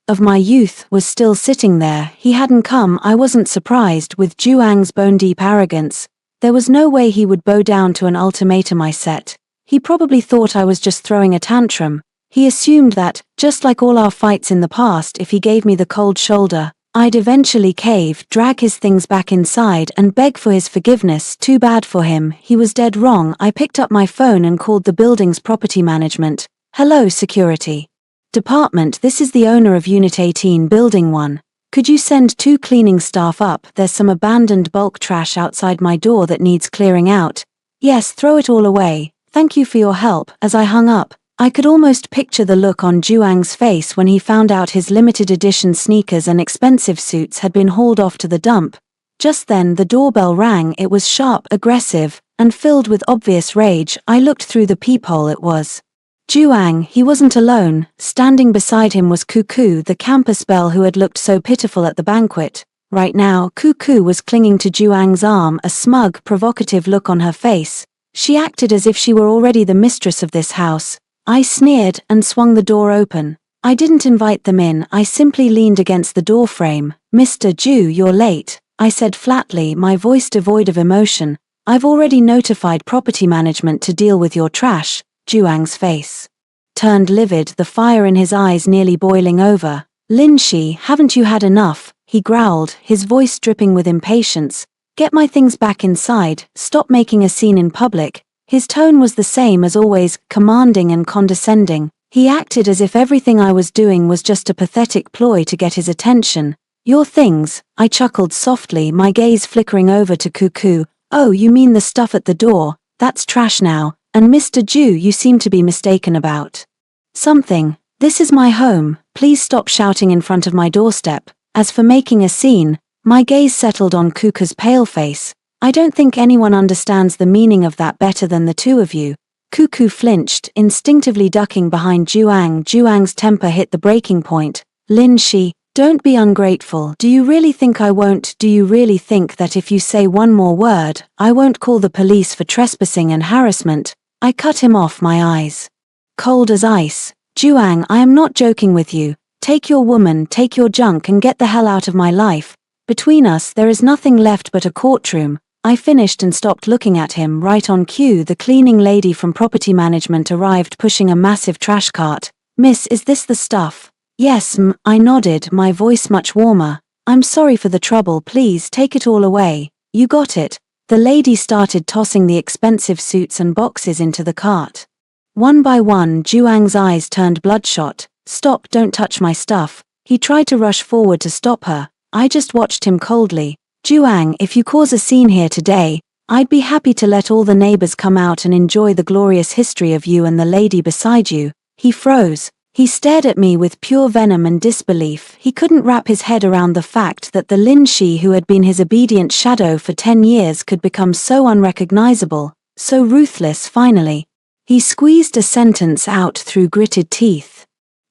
[SPEAKER 1] of my youth, was still sitting there. He hadn't come. I wasn't surprised. With Juang's bone-deep arrogance, there was no way he would bow down to an ultimatum I set. He probably thought I was just throwing a tantrum. He assumed that, just like all our fights in the past, if he gave me the cold shoulder, I'd eventually cave, drag his things back inside, and beg for his forgiveness. Too bad for him. He was dead wrong. I picked up my phone and called the building's property management. Hello, security department, this is the owner of Unit 18, Building 1. Could you send 2 cleaning staff up? There's some abandoned bulk trash outside my door that needs clearing out. Yes, throw it all away. Thank you for your help. As I hung up, I could almost picture the look on Juang's face when he found out his limited edition sneakers and expensive suits had been hauled off to the dump. Just then the doorbell rang. It was sharp, aggressive, and filled with obvious rage. I looked through the peephole. It was Juang. He wasn't alone. Standing beside him was Cuckoo, the campus belle who had looked so pitiful at the banquet. Right now, Cuckoo was clinging to Juang's arm, a smug, provocative look on her face. She acted as if she were already the mistress of this house. I sneered and swung the door open. I didn't invite them in. I simply leaned against the doorframe. Mr. Ju, you're late, I said flatly, my voice devoid of emotion. I've already notified property management to deal with your trash. Juang's face turned livid, the fire in his eyes nearly boiling over. Lin Shi, haven't you had enough? He growled, his voice dripping with impatience. Get my things back inside. Stop making a scene in public. His tone was the same as always, commanding and condescending. He acted as if everything I was doing was just a pathetic ploy to get his attention. Your things, I chuckled softly, my gaze flickering over to Cuckoo. Oh, you mean the stuff at the door? That's trash now. And Mr. Ju, you seem to be mistaken about something. This is my home. Please stop shouting in front of my doorstep. As for making a scene, my gaze settled on Cuckoo's pale face. I don't think anyone understands the meaning of that better than the two of you. Cuckoo flinched, instinctively ducking behind Juang. Juang's temper hit the breaking point. Lin Shi, don't be ungrateful. Do you really think I won't? Do you really think that if you say one more word, I won't call the police for trespassing and harassment? I cut him off, my eyes cold as ice. Juang, I am not joking with you. Take your woman, take your junk and get the hell out of my life. Between us there is nothing left but a courtroom. I finished and stopped looking at him. Right on cue, the cleaning lady from property management arrived pushing a massive trash cart. Miss, is this the stuff? Yes, I nodded, my voice much warmer. I'm sorry for the trouble, please take it all away. You got it. The lady started tossing the expensive suits and boxes into the cart. One by one, Juang's eyes turned bloodshot. Stop, don't touch my stuff. He tried to rush forward to stop her. I just watched him coldly. Juang, if you cause a scene here today, I'd be happy to let all the neighbors come out and enjoy the glorious history of you and the lady beside you. He froze. He stared at me with pure venom and disbelief. He couldn't wrap his head around the fact that the Lin Shi who had been his obedient shadow for 10 years could become so unrecognizable, so ruthless. Finally, he squeezed a sentence out through gritted teeth.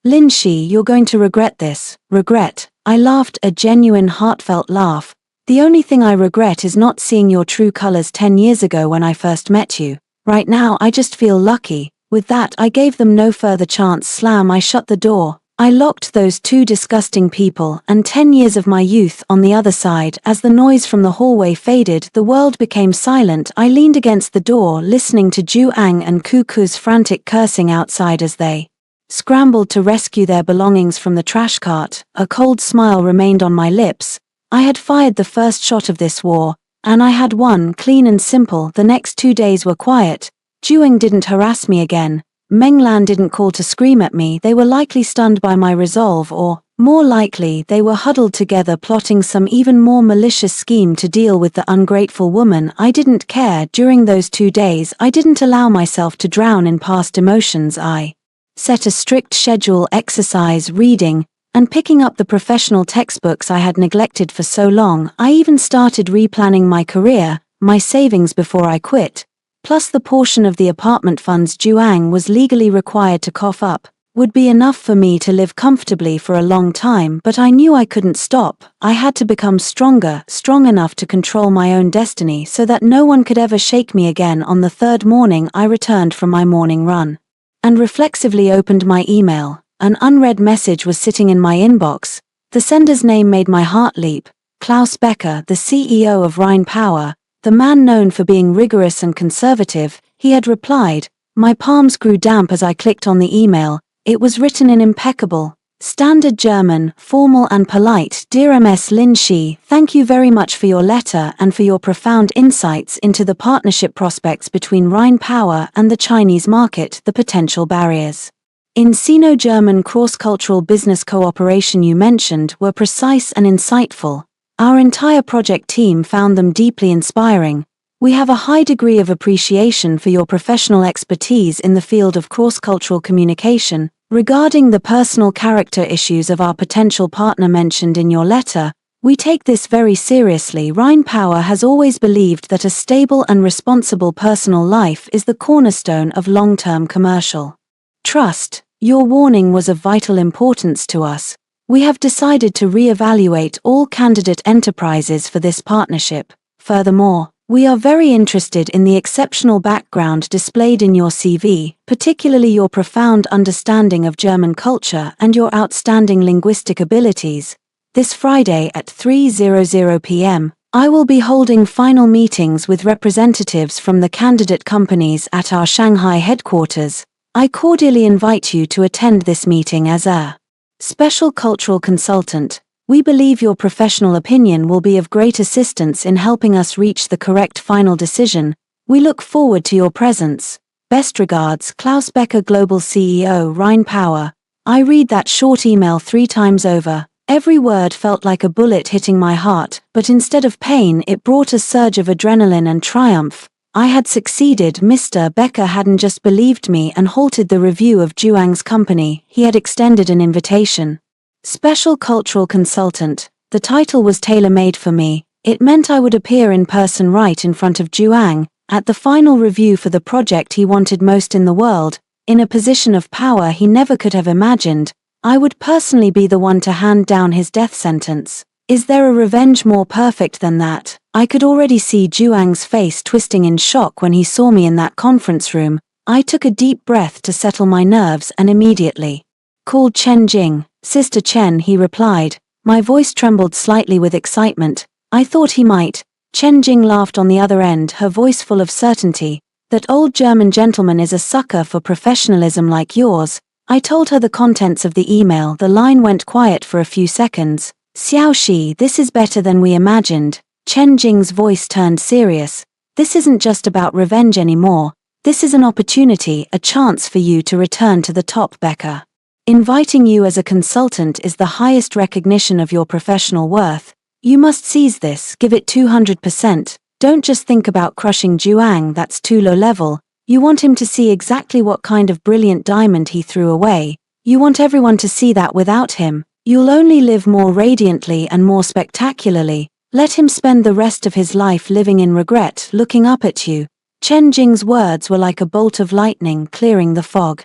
[SPEAKER 1] Lin Shi, you're going to regret this. Regret? I laughed, a genuine heartfelt laugh. The only thing I regret is not seeing your true colors 10 years ago when I first met you. Right now I just feel lucky. With that I gave them no further chance. Slam, I shut the door. I locked those two disgusting people and 10 years of my youth on the other side. As the noise from the hallway faded, the world became silent. I leaned against the door, listening to Juang and Cuckoo's frantic cursing outside as they scrambled to rescue their belongings from the trash cart. A cold smile remained on my lips. I had fired the first shot of this war, and I had won, clean and simple. The next 2 days were quiet. Juang didn't harass me again. Menglan didn't call to scream at me. They were likely stunned by my resolve, or, more likely, they were huddled together plotting some even more malicious scheme to deal with the ungrateful woman. I didn't care. During those 2 days I didn't allow myself to drown in past emotions. I set a strict schedule: exercise, reading, and picking up the professional textbooks I had neglected for so long. I even started replanning my career, my savings before I quit, plus the portion of the apartment funds Juang was legally required to cough up, would be enough for me to live comfortably for a long time. But I knew I couldn't stop. I had to become stronger, strong enough to control my own destiny so that no one could ever shake me again. On the third morning I returned from my morning run and reflexively opened my email. An unread message was sitting in my inbox. The sender's name made my heart leap. Klaus Becker, the CEO of Rhine Power, the man known for being rigorous and conservative. He had replied. My palms grew damp as I clicked on the email. It was written in impeccable, standard German, formal and polite. Dear Ms. Lin Shi, thank you very much for your letter and for your profound insights into the partnership prospects between Rhine Power and the Chinese market, the potential barriers in Sino-German cross-cultural business cooperation you mentioned were precise and insightful. Our entire project team found them deeply inspiring. We have a high degree of appreciation for your professional expertise in the field of cross-cultural communication. Regarding the personal character issues of our potential partner mentioned in your letter, we take this very seriously. Rhine Power has always believed that a stable and responsible personal life is the cornerstone of long-term commercial trust. Your warning was of vital importance to us. We have decided to re-evaluate all candidate enterprises for this partnership. Furthermore, we are very interested in the exceptional background displayed in your CV, particularly your profound understanding of German culture and your outstanding linguistic abilities. This Friday at 3:00 p.m., I will be holding final meetings with representatives from the candidate companies at our Shanghai headquarters. I cordially invite you to attend this meeting as a special cultural consultant. We believe your professional opinion will be of great assistance in helping us reach the correct final decision. We look forward to your presence. Best regards, Klaus Becker, Global CEO, Rhine Power. I read that short email 3 times over. Every word felt like a bullet hitting my heart, but instead of pain it brought a surge of adrenaline and triumph. I had succeeded. Mr. Becker hadn't just believed me and halted the review of Juang's company, he had extended an invitation. Special Cultural Consultant. The title was tailor-made for me. It meant I would appear in person right in front of Juang, at the final review for the project he wanted most in the world, in a position of power he never could have imagined. I would personally be the one to hand down his death sentence. Is there a revenge more perfect than that? I could already see Juang's face twisting in shock when he saw me in that conference room. I took a deep breath to settle my nerves and immediately called Chen Jing. Sister Chen, he replied. My voice trembled slightly with excitement. I thought he might. Chen Jing laughed on the other end, her voice full of certainty. That old German gentleman is a sucker for professionalism like yours. I told her the contents of the email. The line went quiet for a few seconds. Xiaoxi, this is better than we imagined. Chen Jing's voice turned serious. This isn't just about revenge anymore. This is an opportunity, a chance for you to return to the top, Becker. Inviting you as a consultant is the highest recognition of your professional worth. You must seize this, give it 200%. Don't just think about crushing Juang, that's too low level. You want him to see exactly what kind of brilliant diamond he threw away. You want everyone to see that without him, you'll only live more radiantly and more spectacularly. Let him spend the rest of his life living in regret, looking up at you. Chen Jing's words were like a bolt of lightning clearing the fog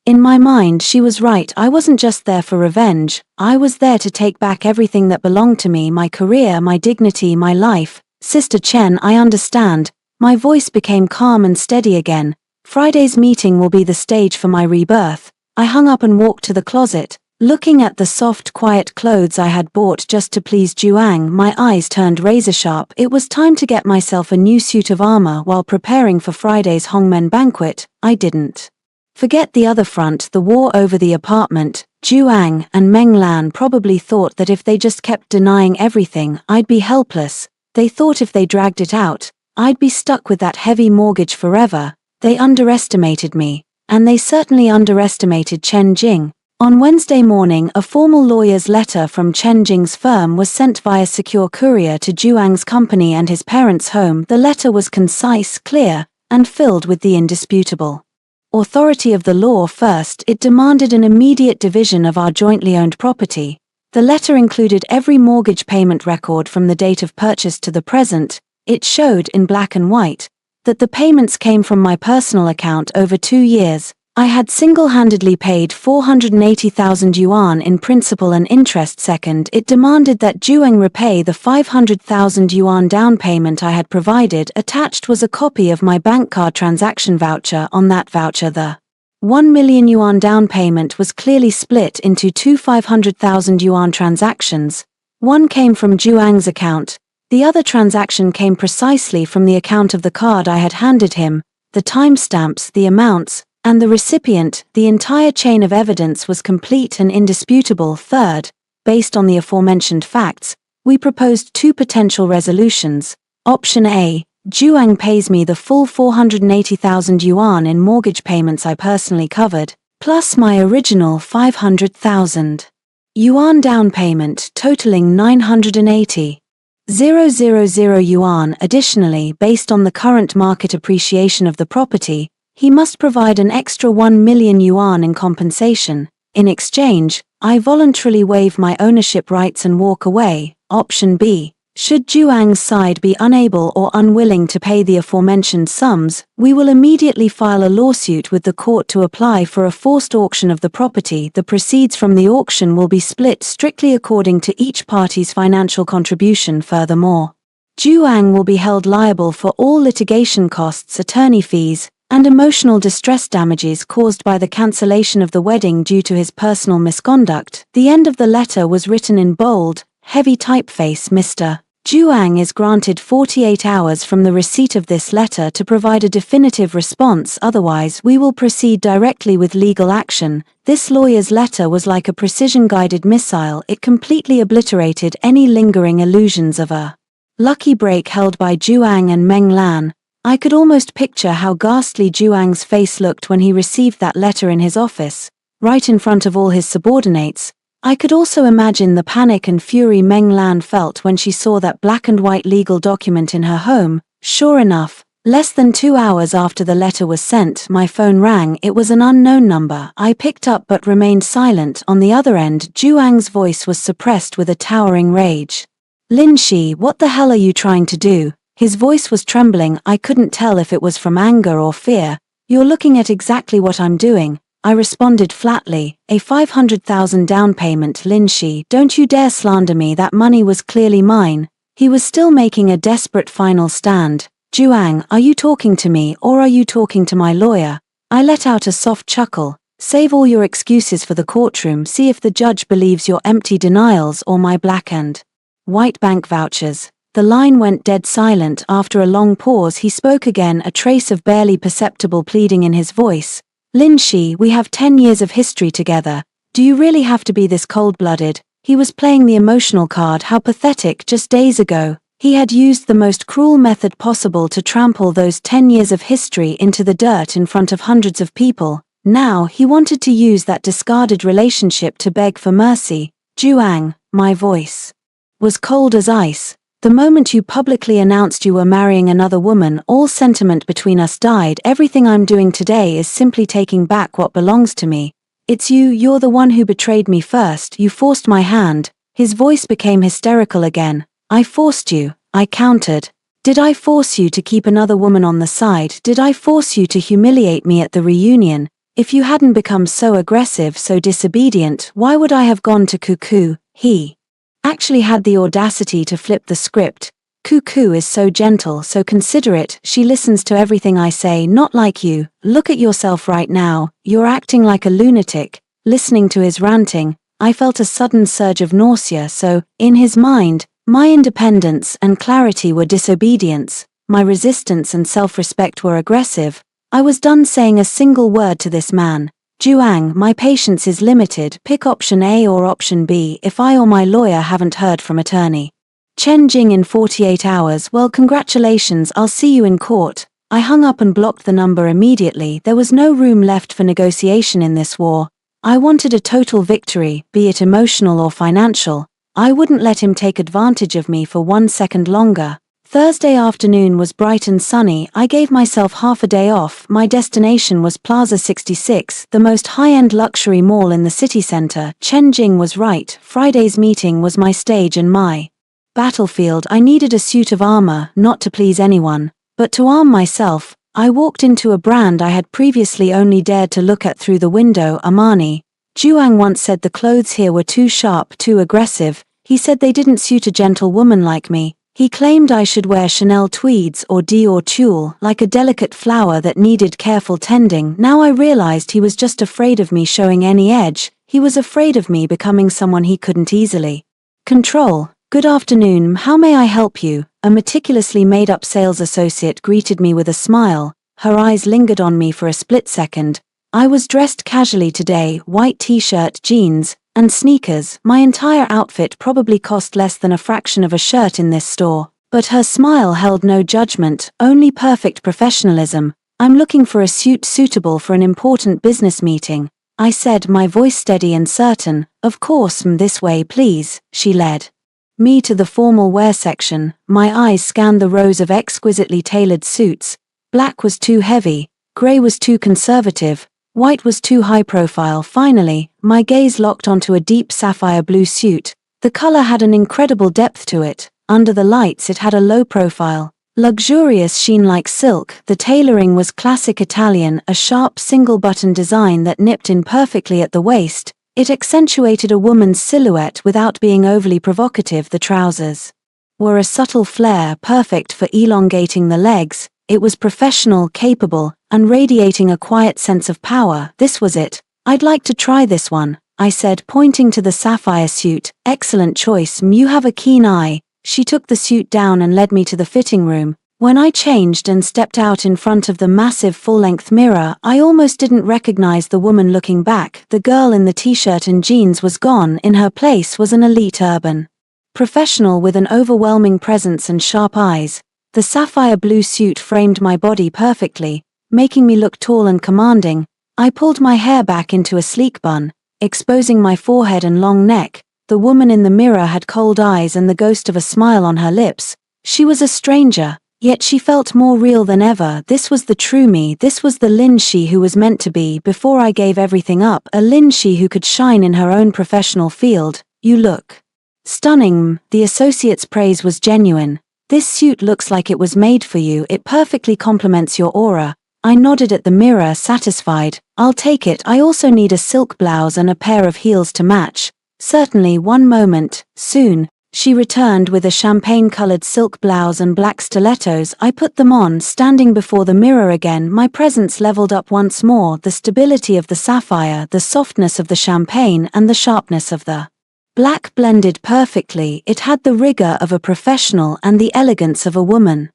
[SPEAKER 1] In my mind, she was right. I wasn't just there for revenge, I was there to take back everything that belonged to me, my career, my dignity, my life. Sister Chen, I understand. My voice became calm and steady again. Friday's meeting will be the stage for my rebirth. I hung up and walked to the closet. Looking at the soft, quiet clothes I had bought just to please Juang, my eyes turned razor-sharp. It was time to get myself a new suit of armor while preparing for Friday's Hongmen banquet. I didn't forget the other front, the war over the apartment. Juang and Meng Lan probably thought that if they just kept denying everything, I'd be helpless. They thought if they dragged it out, I'd be stuck with that heavy mortgage forever. They underestimated me, and they certainly underestimated Chen Jing. On Wednesday morning, a formal lawyer's letter from Chen Jing's firm was sent via secure courier to Juang's company and his parents' home. The letter was concise, clear, and filled with the indisputable authority of the law. First, it demanded an immediate division of our jointly owned property. The letter included every mortgage payment record from the date of purchase to the present. It showed, in black and white, that the payments came from my personal account over 2 years. I had single-handedly paid 480,000 yuan in principal and interest. Second, it demanded that Juang repay the 500,000 yuan down payment I had provided. Attached was a copy of my bank card transaction voucher. On that voucher, the 1 million yuan down payment was clearly split into two 500,000 yuan transactions. One came from Juang's account. The other transaction came precisely from the account of the card I had handed him. The timestamps, the amounts, and the recipient, the entire chain of evidence was complete and indisputable. Third, based on the aforementioned facts, we proposed two potential resolutions. Option A, Juang pays me the full 480,000 yuan in mortgage payments I personally covered, plus my original 500,000 yuan down payment totaling 980,000 yuan. Additionally, based on the current market appreciation of the property, he must provide an extra 1 million yuan in compensation. In exchange, I voluntarily waive my ownership rights and walk away. Option B. Should Juang's side be unable or unwilling to pay the aforementioned sums, we will immediately file a lawsuit with the court to apply for a forced auction of the property. The proceeds from the auction will be split strictly according to each party's financial contribution. Furthermore, Juang will be held liable for all litigation costs, attorney fees, and emotional distress damages caused by the cancellation of the wedding due to his personal misconduct. The end of the letter was written in bold, heavy typeface. Mr. Juang is granted 48 hours from the receipt of this letter to provide a definitive response, otherwise we will proceed directly with legal action. This lawyer's letter was like a precision-guided missile. It completely obliterated any lingering illusions of a lucky break held by Juang and Meng Lan. I could almost picture how ghastly Juang's face looked when he received that letter in his office, right in front of all his subordinates. I could also imagine the panic and fury Meng Lan felt when she saw that black and white legal document in her home. Sure enough, less than 2 hours after the letter was sent, my phone rang. It was an unknown number. I picked up but remained silent. On the other end, Juang's voice was suppressed with a towering rage. Lin Shi, what the hell are you trying to do? His voice was trembling. I couldn't tell if it was from anger or fear. You're looking at exactly what I'm doing, I responded flatly. A 500,000 down payment. Lin Shi, don't you dare slander me. That money was clearly mine. He was still making a desperate final stand. Juang, are you talking to me or are you talking to my lawyer? I let out a soft chuckle. Save all your excuses for the courtroom. See if the judge believes your empty denials or my black and white bank vouchers. The line went dead silent. After a long pause he spoke again, a trace of barely perceptible pleading in his voice. Lin Shi, we have 10 years of history together. Do you really have to be this cold-blooded? He was playing the emotional card. How pathetic. Just days ago, he had used the most cruel method possible to trample those 10 years of history into the dirt in front of hundreds of people. Now he wanted to use that discarded relationship to beg for mercy. Juang, my voice was cold as ice. The moment you publicly announced you were marrying another woman, all sentiment between us died. Everything I'm doing today is simply taking back what belongs to me. It's you're the one who betrayed me first. You forced my hand. His voice became hysterical again. I forced you, I countered. Did I force you to keep another woman on the side? Did I force you to humiliate me at the reunion? If you hadn't become so aggressive, so disobedient, why would I have gone to Cuckoo? He actually had the audacity to flip the script. Cuckoo is so gentle, so considerate, she listens to everything I say, not like you. Look at yourself right now, you're acting like a lunatic. Listening to his ranting, I felt a sudden surge of nausea, so, in his mind, my independence and clarity were disobedience, my resistance and self-respect were aggressive. I was done saying a single word to this man. Juang, my patience is limited, pick option A or option B if I or my lawyer haven't heard from attorney Chen Jing in 48 hours. Well, congratulations, I'll see you in court. I hung up and blocked the number immediately. There was no room left for negotiation in this war. I wanted a total victory, be it emotional or financial. I wouldn't let him take advantage of me for 1 second longer. Thursday afternoon was bright and sunny. I gave myself half a day off. My destination was Plaza 66, the most high-end luxury mall in the city center. Chen Jing was right. Friday's meeting was my stage and my battlefield. I needed a suit of armor, not to please anyone, but to arm myself. I walked into a brand I had previously only dared to look at through the window, Armani. Juang once said the clothes here were too sharp, too aggressive. He said they didn't suit a gentle woman like me. He claimed I should wear Chanel tweeds or Dior tulle, like a delicate flower that needed careful tending. Now I realized he was just afraid of me showing any edge. He was afraid of me becoming someone he couldn't easily control. Good afternoon, how may I help you? A meticulously made-up sales associate greeted me with a smile. Her eyes lingered on me for a split second. I was dressed casually today, white t-shirt, jeans, and sneakers. My entire outfit probably cost less than a fraction of a shirt in this store. But her smile held no judgment, only perfect professionalism. I'm looking for a suit suitable for an important business meeting, I said, my voice steady and certain. Of course, this way please, she led me to the formal wear section. My eyes scanned the rows of exquisitely tailored suits. Black was too heavy, gray was too conservative, white was too high profile. Finally, my gaze locked onto a deep sapphire blue suit. The color had an incredible depth to it. Under the lights it had a low profile, luxurious sheen like silk. The tailoring was classic Italian, a sharp single-button design that nipped in perfectly at the waist. It accentuated a woman's silhouette without being overly provocative. The trousers were a subtle flare, perfect for elongating the legs. It was professional, capable, and radiating a quiet sense of power. This was it. I'd like to try this one, I said, pointing to the sapphire suit. Excellent choice, you have a keen eye. She took the suit down and led me to the fitting room. When I changed and stepped out in front of the massive full-length mirror, I almost didn't recognize the woman looking back. The girl in the t-shirt and jeans was gone. In her place was an elite urban professional with an overwhelming presence and sharp eyes. The sapphire blue suit framed my body perfectly, making me look tall and commanding. I pulled my hair back into a sleek bun, exposing my forehead and long neck. The woman in the mirror had cold eyes and the ghost of a smile on her lips. She was a stranger, yet she felt more real than ever. This was the true me. This was the Lin Shi who was meant to be before I gave everything up. A Lin Shi who could shine in her own professional field. You look stunning. The associate's praise was genuine. This suit looks like it was made for you. It perfectly complements your aura. I nodded at the mirror, satisfied. I'll take it. I also need a silk blouse and a pair of heels to match. Certainly, one moment. Soon. She returned with a champagne-colored silk blouse and black stilettos. I put them on, standing before the mirror again. My presence leveled up once more. The stability of the sapphire, the softness of the champagne, and the sharpness of the black blended perfectly. It had the rigor of a professional and the elegance of a woman.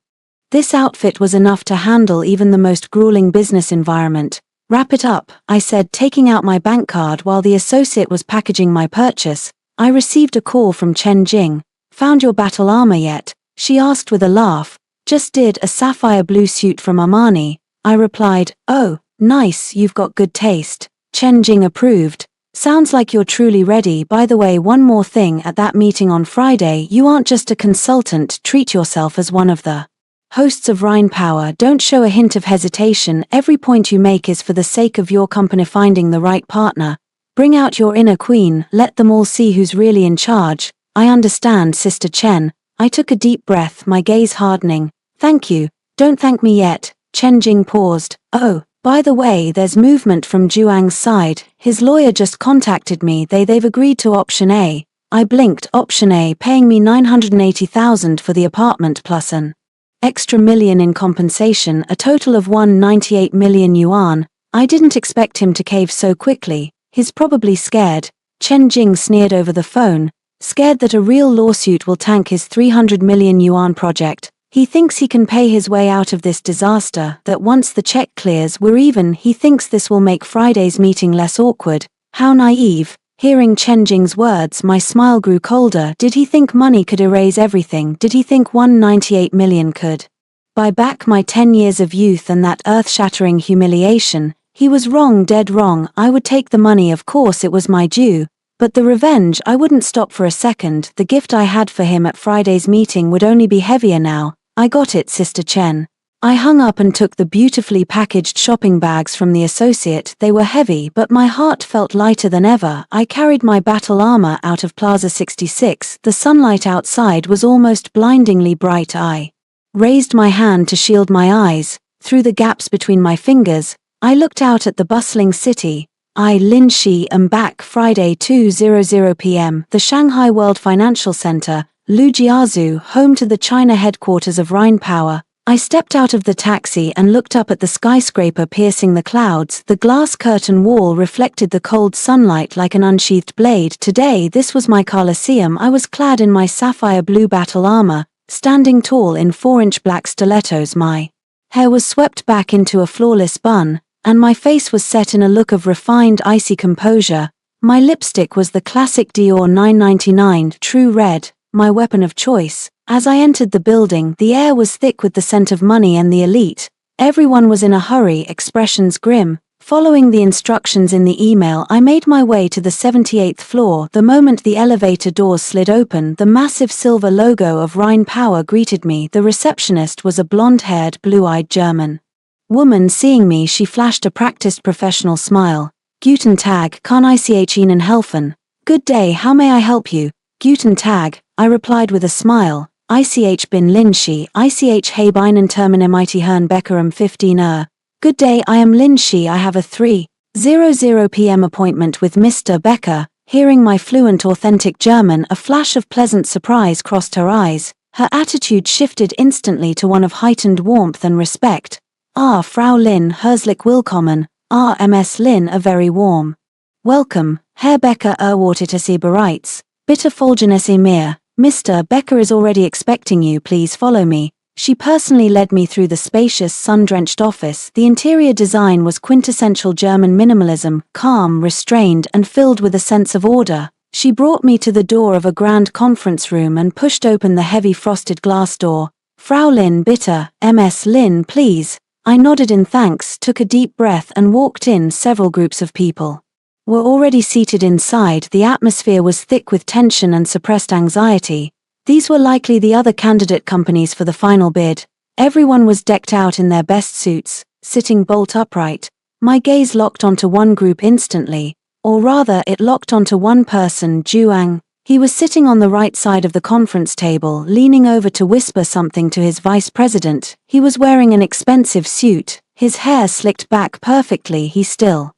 [SPEAKER 1] This outfit was enough to handle even the most grueling business environment. Wrap it up, I said, taking out my bank card while the associate was packaging my purchase. I received a call from Chen Jing. Found your battle armor yet? She asked with a laugh. Just did. A sapphire blue suit from Armani. I replied, oh, nice, you've got good taste. Chen Jing approved. Sounds like you're truly ready. By the way, one more thing, at that meeting on Friday, you aren't just a consultant. Treat yourself as one of the hosts of Rhine Power. Don't show a hint of hesitation. Every point you make is for the sake of your company finding the right partner. Bring out your inner queen. Let them all see who's really in charge. I understand, Sister Chen. I took a deep breath, my gaze hardening. Thank you. Don't thank me yet. Chen Jing paused. Oh, By the way, there's movement from Juang's side. His lawyer just contacted me. They've agreed to option A. I blinked. Option A, paying me 980,000 for the apartment plus an extra million in compensation, a total of 198 million yuan. I didn't expect him to cave so quickly. He's probably scared. Chen Jing sneered over the phone, scared that a real lawsuit will tank his 300 million yuan project. He thinks he can pay his way out of this disaster, that once the check clears we're even. He thinks this will make Friday's meeting less awkward. How naive. Hearing Chen Jing's words, my smile grew colder. Did he think money could erase everything? Did he think 198 million could buy back my 10 years of youth and that earth-shattering humiliation? He was wrong, dead wrong. I would take the money, of course it was my due. But the revenge, I wouldn't stop for a second. The gift I had for him at Friday's meeting would only be heavier now. I got it, Sister Chen. I hung up and took the beautifully packaged shopping bags from the associate. They were heavy, but my heart felt lighter than ever. I carried my battle armor out of Plaza 66. The sunlight outside was almost blindingly bright. I raised my hand to shield my eyes. Through the gaps between my fingers, I looked out at the bustling city. Lin Shi am back. Friday 2:00 p.m. The Shanghai World Financial Center, Lujiazhu, home to the China headquarters of Rhine Power. I stepped out of the taxi and looked up at the skyscraper piercing the clouds. The glass curtain wall reflected the cold sunlight like an unsheathed blade. Today this was my Colosseum. I was clad in my sapphire blue battle armor, standing tall in 4-inch black stilettos. My hair was swept back into a flawless bun, and my face was set in a look of refined icy composure. My lipstick was the classic Dior 999 True Red, my weapon of choice. As I entered the building, the air was thick with the scent of money and the elite. Everyone was in a hurry, expressions grim. Following the instructions in the email, I made my way to the 78th floor. The moment the elevator doors slid open, the massive silver logo of Rhine Power greeted me. The receptionist was a blonde-haired, blue-eyed German woman. Seeing me, she flashed a practiced professional smile. Guten Tag, kann ich Ihnen helfen? Good day, how may I help you? Guten Tag, I replied with a smile. Ich bin Lin Shi, ich habe einen Termin mit Herrn Becker 15 Good day, I am Lin Shi. I have a 3:00 p.m. appointment with Mr. Becker. Hearing my fluent authentic German, a flash of pleasant surprise crossed her eyes. Her attitude shifted instantly to one of heightened warmth and respect. Frau Lin, herzlich willkommen. Ms. Lin, a very warm welcome. Herr Becker wartet Sie bereits. Bitte folgen Sie mir. Mr. Becker is already expecting you, please follow me. She personally led me through the spacious, sun-drenched office. The interior design was quintessential German minimalism, calm, restrained, and filled with a sense of order. She brought me to the door of a grand conference room and pushed open the heavy frosted glass door. Frau Lin, bitte, Ms. Lin, please. I nodded in thanks, took a deep breath and walked in. Several groups of people were already seated inside. The atmosphere was thick with tension and suppressed anxiety. These were likely the other candidate companies for the final bid. Everyone was decked out in their best suits, sitting bolt upright. My gaze locked onto one group instantly, or rather it locked onto one person, Juang. He was sitting on the right side of the conference table, leaning over to whisper something to his vice president. He was wearing an expensive suit, his hair slicked back perfectly. He still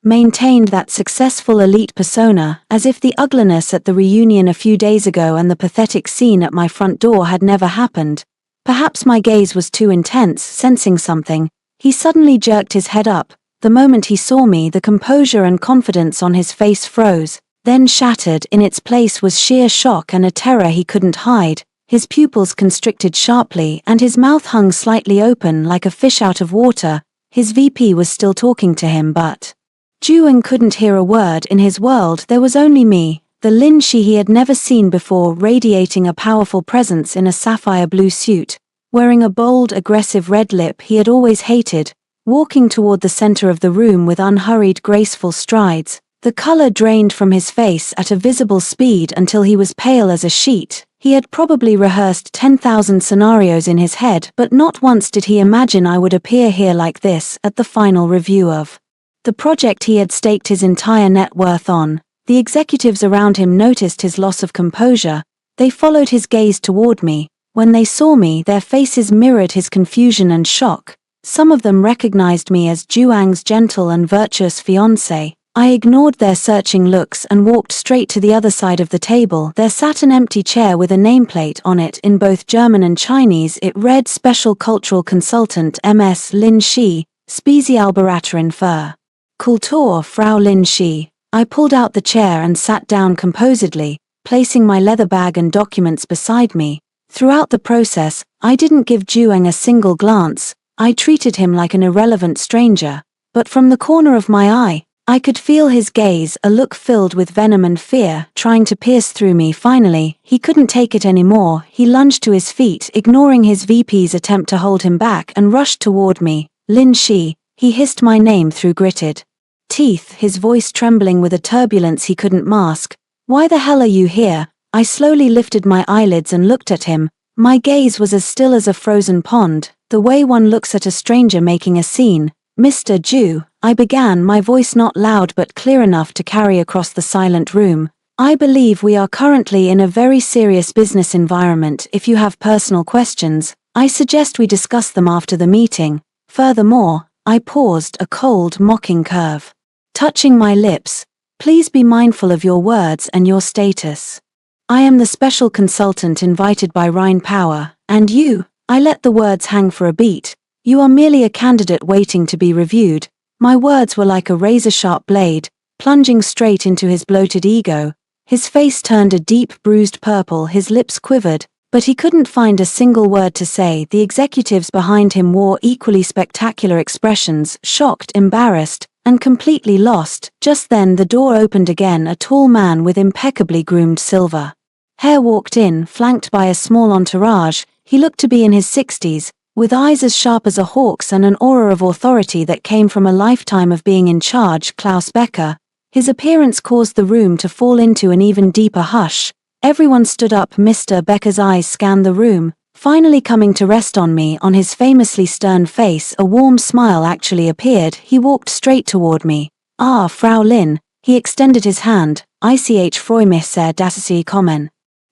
[SPEAKER 1] maintained that successful elite persona, as if the ugliness at the reunion a few days ago and the pathetic scene at my front door had never happened. Perhaps my gaze was too intense. Sensing something, he suddenly jerked his head up. The moment he saw me, the composure and confidence on his face froze, then shattered. In its place was sheer shock and a terror he couldn't hide. His pupils constricted sharply and his mouth hung slightly open like a fish out of water. His VP was still talking to him, but Juang couldn't hear a word. In his world there was only me, the Lin Shi he had never seen before, radiating a powerful presence in a sapphire blue suit, wearing a bold, aggressive red lip he had always hated, walking toward the center of the room with unhurried, graceful strides. The color drained from his face at a visible speed until he was pale as a sheet. He had probably rehearsed 10,000 scenarios in his head, but not once did he imagine I would appear here like this at the final review of the project he had staked his entire net worth on. The executives around him noticed his loss of composure. They followed his gaze toward me. When they saw me, their faces mirrored his confusion and shock. Some of them recognized me as Juang's gentle and virtuous fiancé. I ignored their searching looks and walked straight to the other side of the table. There sat an empty chair with a nameplate on it in both German and Chinese. It read Special Cultural Consultant Ms. Lin Shi, Spezialberaterin für Kultur, Frau Lin Shi. I pulled out the chair and sat down composedly, placing my leather bag and documents beside me. Throughout the process, I didn't give Juang a single glance. I treated him like an irrelevant stranger. But from the corner of my eye, I could feel his gaze, a look filled with venom and fear, trying to pierce through me. Finally, he couldn't take it anymore. He lunged to his feet, ignoring his VP's attempt to hold him back, and rushed toward me. Lin Shi, he hissed my name through gritted teeth, his voice trembling with a turbulence he couldn't mask. Why the hell are you here? I slowly lifted my eyelids and looked at him. My gaze was as still as a frozen pond, the way one looks at a stranger making a scene. Mr. Ju, I began, my voice not loud but clear enough to carry across the silent room. I believe we are currently in a very serious business environment. If you have personal questions, I suggest we discuss them after the meeting. Furthermore, I paused, a cold, mocking curve touching my lips. Please be mindful of your words and your status. I am the special consultant invited by Rhine Power, and you, I let the words hang for a beat. You are merely a candidate waiting to be reviewed. My words were like a razor-sharp blade, plunging straight into his bloated ego. His face turned a deep bruised purple, his lips quivered, but he couldn't find a single word to say. The executives behind him wore equally spectacular expressions, shocked, embarrassed, and completely lost. Just then the door opened again. A tall man with impeccably groomed silver hair walked in, flanked by a small entourage. He looked to be in his 60s, with eyes as sharp as a hawk's and an aura of authority that came from a lifetime of being in charge. Klaus Becker. His appearance caused the room to fall into an even deeper hush. Everyone stood up. Mr. Becker's eyes scanned the room, finally coming to rest on me. On his famously stern face, a warm smile actually appeared. He walked straight toward me. Ah, Frau Lin. He extended his hand. Ich freue mich sehr, dass Sie kommen.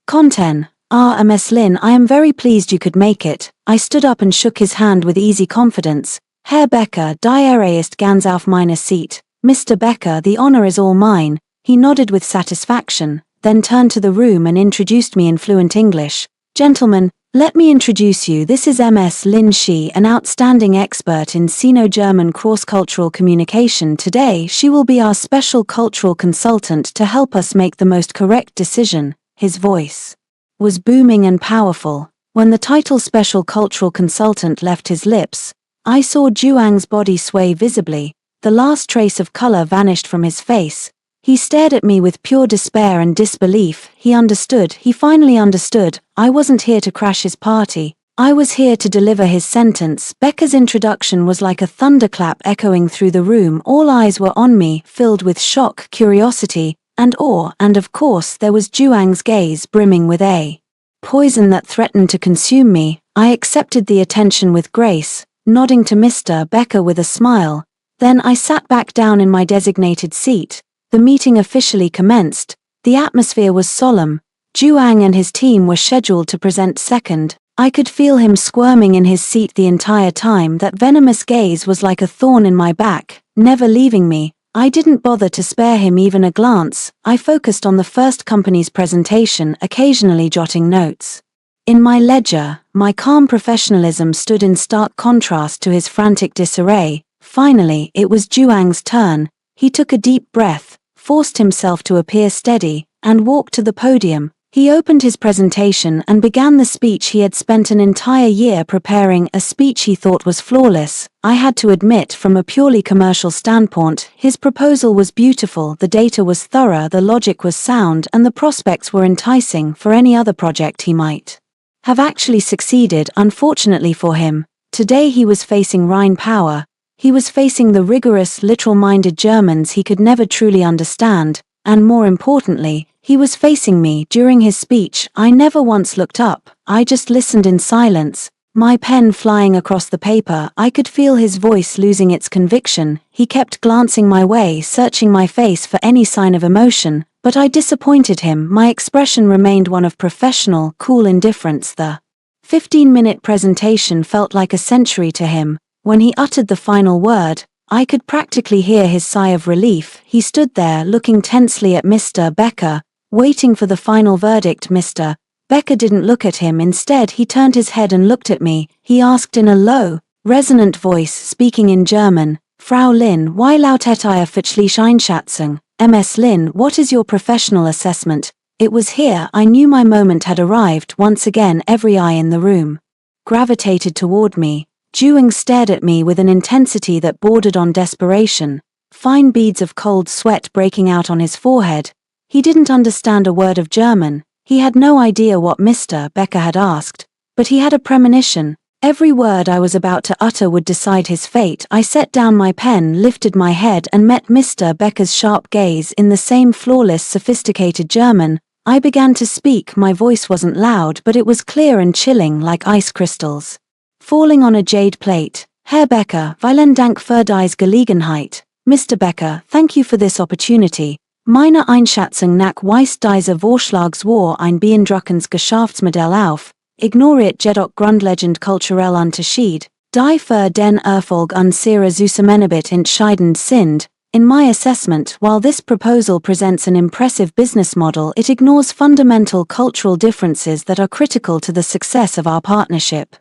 [SPEAKER 1] Conten. Ah, Ms. Lin, I am very pleased you could make it. I stood up and shook his hand with easy confidence. Herr Becker, die Ehre ist ganz auf meiner Seite. Mr. Becker, the honor is all mine. He nodded with satisfaction, then turned to the room and introduced me in fluent English. Gentlemen, let me introduce you. This is Ms. Lin Shi, an outstanding expert in Sino-German cross-cultural communication. Today, she will be our special cultural consultant to help us make the most correct decision. His voice was booming and powerful. When the title Special Cultural Consultant left his lips, I saw Juang's body sway visibly. The last trace of color vanished from his face. He stared at me with pure despair and disbelief. He understood. He finally understood. I wasn't here to crash his party. I was here to deliver his sentence. Becker's introduction was like a thunderclap echoing through the room. All eyes were on me, filled with shock, curiosity, and awe, and of course there was Juang's gaze brimming with a poison that threatened to consume me. I accepted the attention with grace, nodding to Mr. Becker with a smile. Then I sat back down in my designated seat. The meeting officially commenced. The atmosphere was solemn. Juang and his team were scheduled to present second. I could feel him squirming in his seat the entire time. That venomous gaze was like a thorn in my back, never leaving me. I didn't bother to spare him even a glance. I focused on the first company's presentation, occasionally jotting notes. In my ledger, my calm professionalism stood in stark contrast to his frantic disarray. Finally, it was Juang's turn. He took a deep breath, forced himself to appear steady, and walked to the podium. He opened his presentation and began the speech he had spent an entire year preparing, a speech he thought was flawless. I had to admit, from a purely commercial standpoint, his proposal was beautiful, the data was thorough, the logic was sound, and the prospects were enticing for any other project he might have actually succeeded. Unfortunately for him, today he was facing Rhine Power. He was facing the rigorous, literal-minded Germans he could never truly understand, and more importantly, he was facing me. During his speech, I never once looked up. I just listened in silence, my pen flying across the paper. I could feel his voice losing its conviction. He kept glancing my way, searching my face for any sign of emotion, but I disappointed him. My expression remained one of professional, cool indifference. The 15-minute presentation felt like a century to him. When he uttered the final word, I could practically hear his sigh of relief. He stood there looking tensely at Mr. Becker, waiting for the final verdict. Mr. Becker didn't look at him. Instead, he turned his head and looked at me. He asked in a low, resonant voice, speaking in German, Frau Lin, wie lautet Ihre fachliche Einschätzung? Ms. Lin, what is your professional assessment? It was here I knew my moment had arrived. Once again, every eye in the room gravitated toward me. Juang stared at me with an intensity that bordered on desperation, fine beads of cold sweat breaking out on his forehead. He didn't understand a word of German. He had no idea what Mr. Becker had asked, but he had a premonition. Every word I was about to utter would decide his fate. I set down my pen, lifted my head, and met Mr. Becker's sharp gaze in the same flawless, sophisticated German. I began to speak. My voice wasn't loud, but it was clear and chilling like ice crystals falling on a jade plate. Herr Becker, vielen Dank für diese Gelegenheit. Mr. Becker, thank you for this opportunity. Meine Einschätzung nach weist dieser Vorschlagswar ein beeindruckendes Geschäftsmodell auf. Ignoriert jedoch grundlegend kulturell Unterschied, die für den Erfolg unserer Zusammenarbeit entscheidend sind. In my assessment, while this proposal presents an impressive business model, it ignores fundamental cultural differences that are critical to the success of our partnership.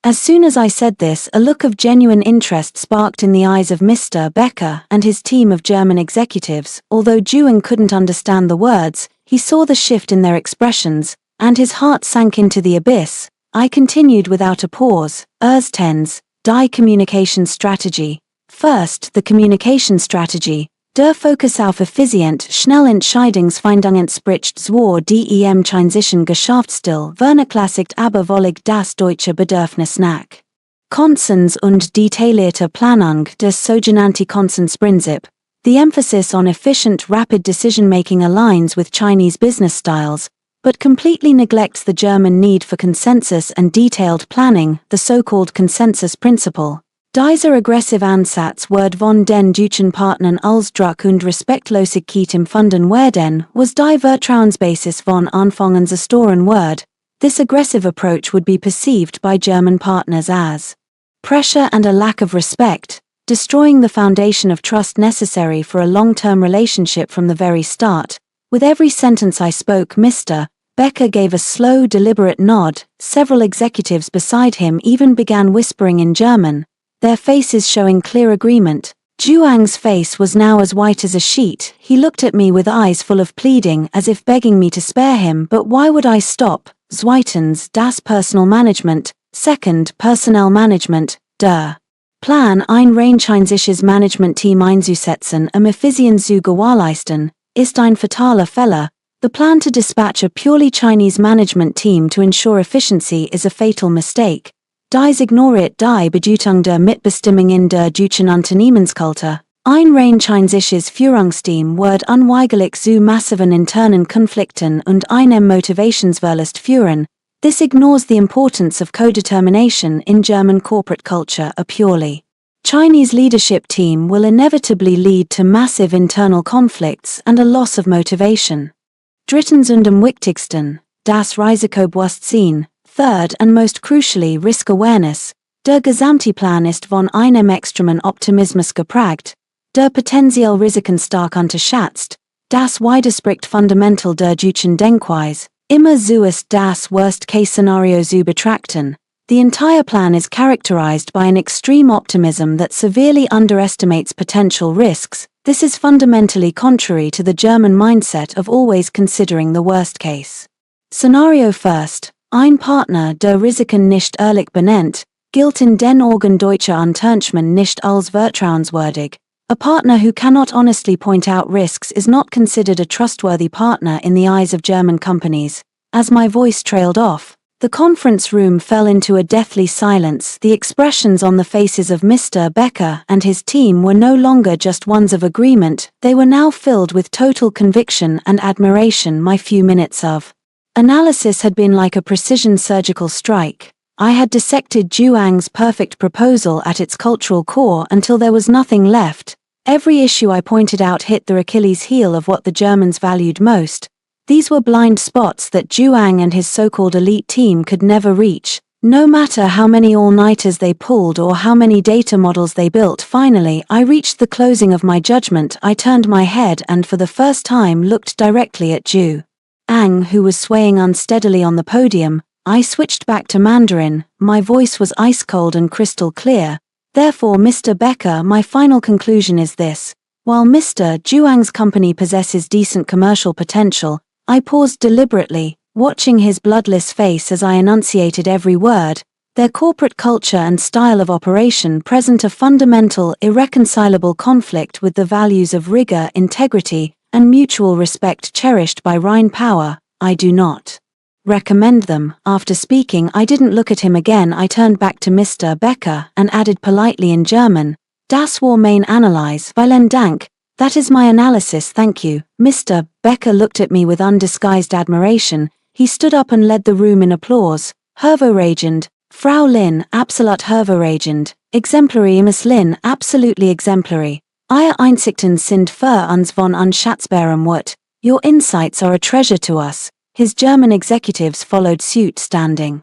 [SPEAKER 1] As soon as I said this, a look of genuine interest sparked in the eyes of Mr. Becker and his team of German executives. Although Juang couldn't understand the words, he saw the shift in their expressions, and his heart sank into the abyss. I continued without a pause. Erstens, die Communication Strategy. First, the communication strategy. Der Fokus auf effizient, schnell Entscheidungsfindungen spricht zur dem chinesischen Geschäftsstil vernachlässigt aber völlig das deutsche Bedürfnis nach Konsens und detaillierter Planung, das sogenannte Konsensprinzip. The emphasis on efficient, rapid decision-making aligns with Chinese business styles, but completely neglects the German need for consensus and detailed planning, the so-called consensus principle. Dieser aggressive Ansatz wird von den deutschen Partnern als Druck und Respektlosigkeit empfunden werden, was die Vertrauensbasis von Anfang an zerstören wird. This aggressive approach would be perceived by German partners as pressure and a lack of respect, destroying the foundation of trust necessary for a long-term relationship from the very start. With every sentence I spoke, Mr. Becker gave a slow, deliberate nod. Several executives beside him even began whispering in German, their faces showing clear agreement. Juang's face was now as white as a sheet. He looked at me with eyes full of pleading, as if begging me to spare him. But why would I stop? Zweitens, das Personal Management. Second, Personnel Management. Der Plan, ein rein chinesisches Management-Team einzusetzen, efficient zu gewährleisten, ist ein fataler Fehler. The plan to dispatch a purely Chinese management team to ensure efficiency is a fatal mistake. Dies ignoriert die Bedeutung der Mitbestimmung in der deutschen Unternehmenskultur. Ein rein chinesisches Führungsteam wird unweigerlich zu massiven internen Konflikten und einem Motivationsverlust führen. This ignores the importance of co-determination in German corporate culture. A purely Chinese leadership team will inevitably lead to massive internal conflicts and a loss of motivation. Drittens und am wichtigsten, das Risikobewusstsein. Third and most crucially, risk awareness. Der Gesamtplan ist von einem extremen Optimismus geprägt, der potenziell Risiken stark unterschätzt, das widerspricht fundamental der deutschen Denkweise, immer zuerst das Worst-Case-Szenario zu betrachten. The entire plan is characterized by an extreme optimism that severely underestimates potential risks. This is fundamentally contrary to the German mindset of always considering the worst case scenario first. Ein Partner, der Risiken nicht ehrlich benennt, gilt in den Augen deutscher Unternehmen nicht als vertrauenswürdig. A partner who cannot honestly point out risks is not considered a trustworthy partner in the eyes of German companies. As my voice trailed off, the conference room fell into a deathly silence. The expressions on the faces of Mr. Becker and his team were no longer just ones of agreement, they were now filled with total conviction and admiration. My few minutes of analysis had been like a precision surgical strike. I had dissected Juang's perfect proposal at its cultural core until there was nothing left. Every issue I pointed out hit the Achilles heel of what the Germans valued most. These were blind spots that Juang and his so-called elite team could never reach. No matter how many all-nighters they pulled or how many data models they built, finally I reached the closing of my judgment. I turned my head and for the first time looked directly at Ju-ang, who was swaying unsteadily on the podium. I switched back to Mandarin. My voice was ice-cold and crystal clear. Therefore, Mr. Becker, my final conclusion is this. While Mr. Juang's company possesses decent commercial potential, I paused deliberately, watching his bloodless face as I enunciated every word. Their corporate culture and style of operation present a fundamental, irreconcilable conflict with the values of rigor, integrity, and mutual respect cherished by Rhine Power. I do not recommend them. After speaking, I didn't look at him again. I turned back to Mr. Becker and added politely in German, Das war mein Analyse, vielen Dank. That is my analysis, thank you. Mr. Becker looked at me with undisguised admiration. He stood up and led the room in applause. Hervorragend, Frau Lin, absolut hervorragend. Exemplary, Miss Lin, absolutely exemplary. Ihre Einsichten sind für uns von unschätzbarem Wert. Your insights are a treasure to us. His German executives followed suit, standing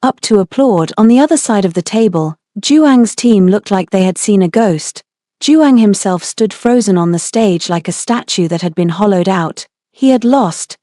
[SPEAKER 1] up to applaud. On the other side of the table, Juang's team looked like they had seen a ghost. Juang himself stood frozen on the stage like a statue that had been hollowed out. He had lost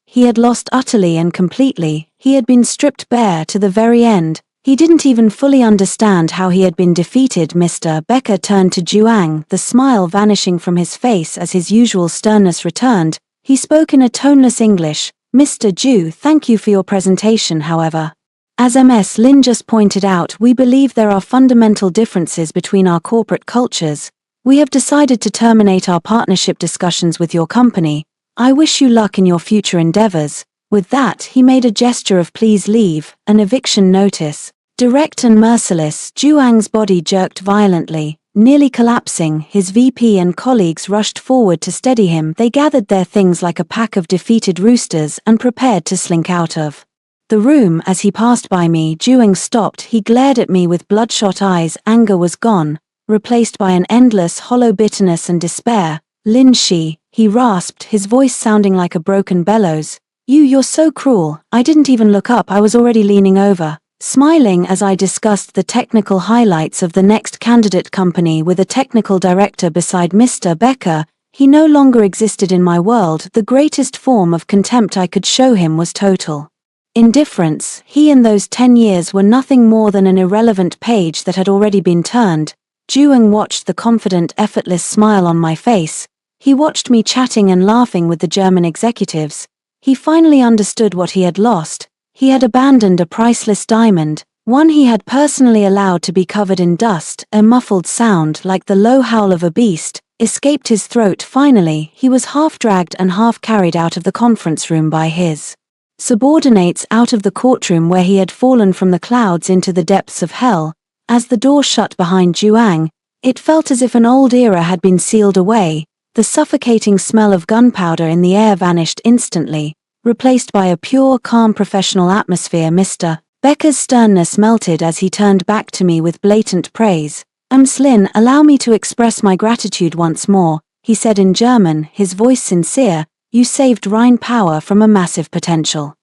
[SPEAKER 1] utterly and completely. He had been stripped bare to the very end. He didn't even fully understand how he had been defeated. Mr. Becker turned to Juang, the smile vanishing from his face as his usual sternness returned. He spoke in a toneless English. Mr. Ju, thank you for your presentation. However, as Ms. Lin just pointed out, we believe there are fundamental differences between our corporate cultures. We have decided to terminate our partnership discussions with your company. I wish you luck in your future endeavors. With that, he made a gesture of please leave, an eviction notice. Direct and merciless, Juang's body jerked violently, nearly collapsing. His VP and colleagues rushed forward to steady him. They gathered their things like a pack of defeated roosters and prepared to slink out of the room. As he passed by me, Juang stopped. He glared at me with bloodshot eyes. Anger was gone, replaced by an endless, hollow bitterness and despair. Lin Shi, he rasped, his voice sounding like a broken bellows. You're so cruel. I didn't even look up. I was already leaning over, smiling as I discussed the technical highlights of the next candidate company with a technical director beside Mr. Becker. He no longer existed in my world. The greatest form of contempt I could show him was total indifference. He and those 10 years were nothing more than an irrelevant page that had already been turned. Juang watched the confident, effortless smile on my face. He watched me chatting and laughing with the German executives. He finally understood what he had lost. He had abandoned a priceless diamond, one he had personally allowed to be covered in dust. A muffled sound, like the low howl of a beast, escaped his throat. Finally, he was half dragged and half carried out of the conference room by his subordinates, out of the courtroom where he had fallen from the clouds into the depths of hell. As the door shut behind Juang, it felt as if an old era had been sealed away. The suffocating smell of gunpowder in the air vanished instantly, replaced by a pure, calm professional atmosphere. Mr. Becker's sternness melted as he turned back to me with blatant praise. Ms. Lin, allow me to express my gratitude once more, he said in German, his voice sincere. You saved Rhine Power from a massive potential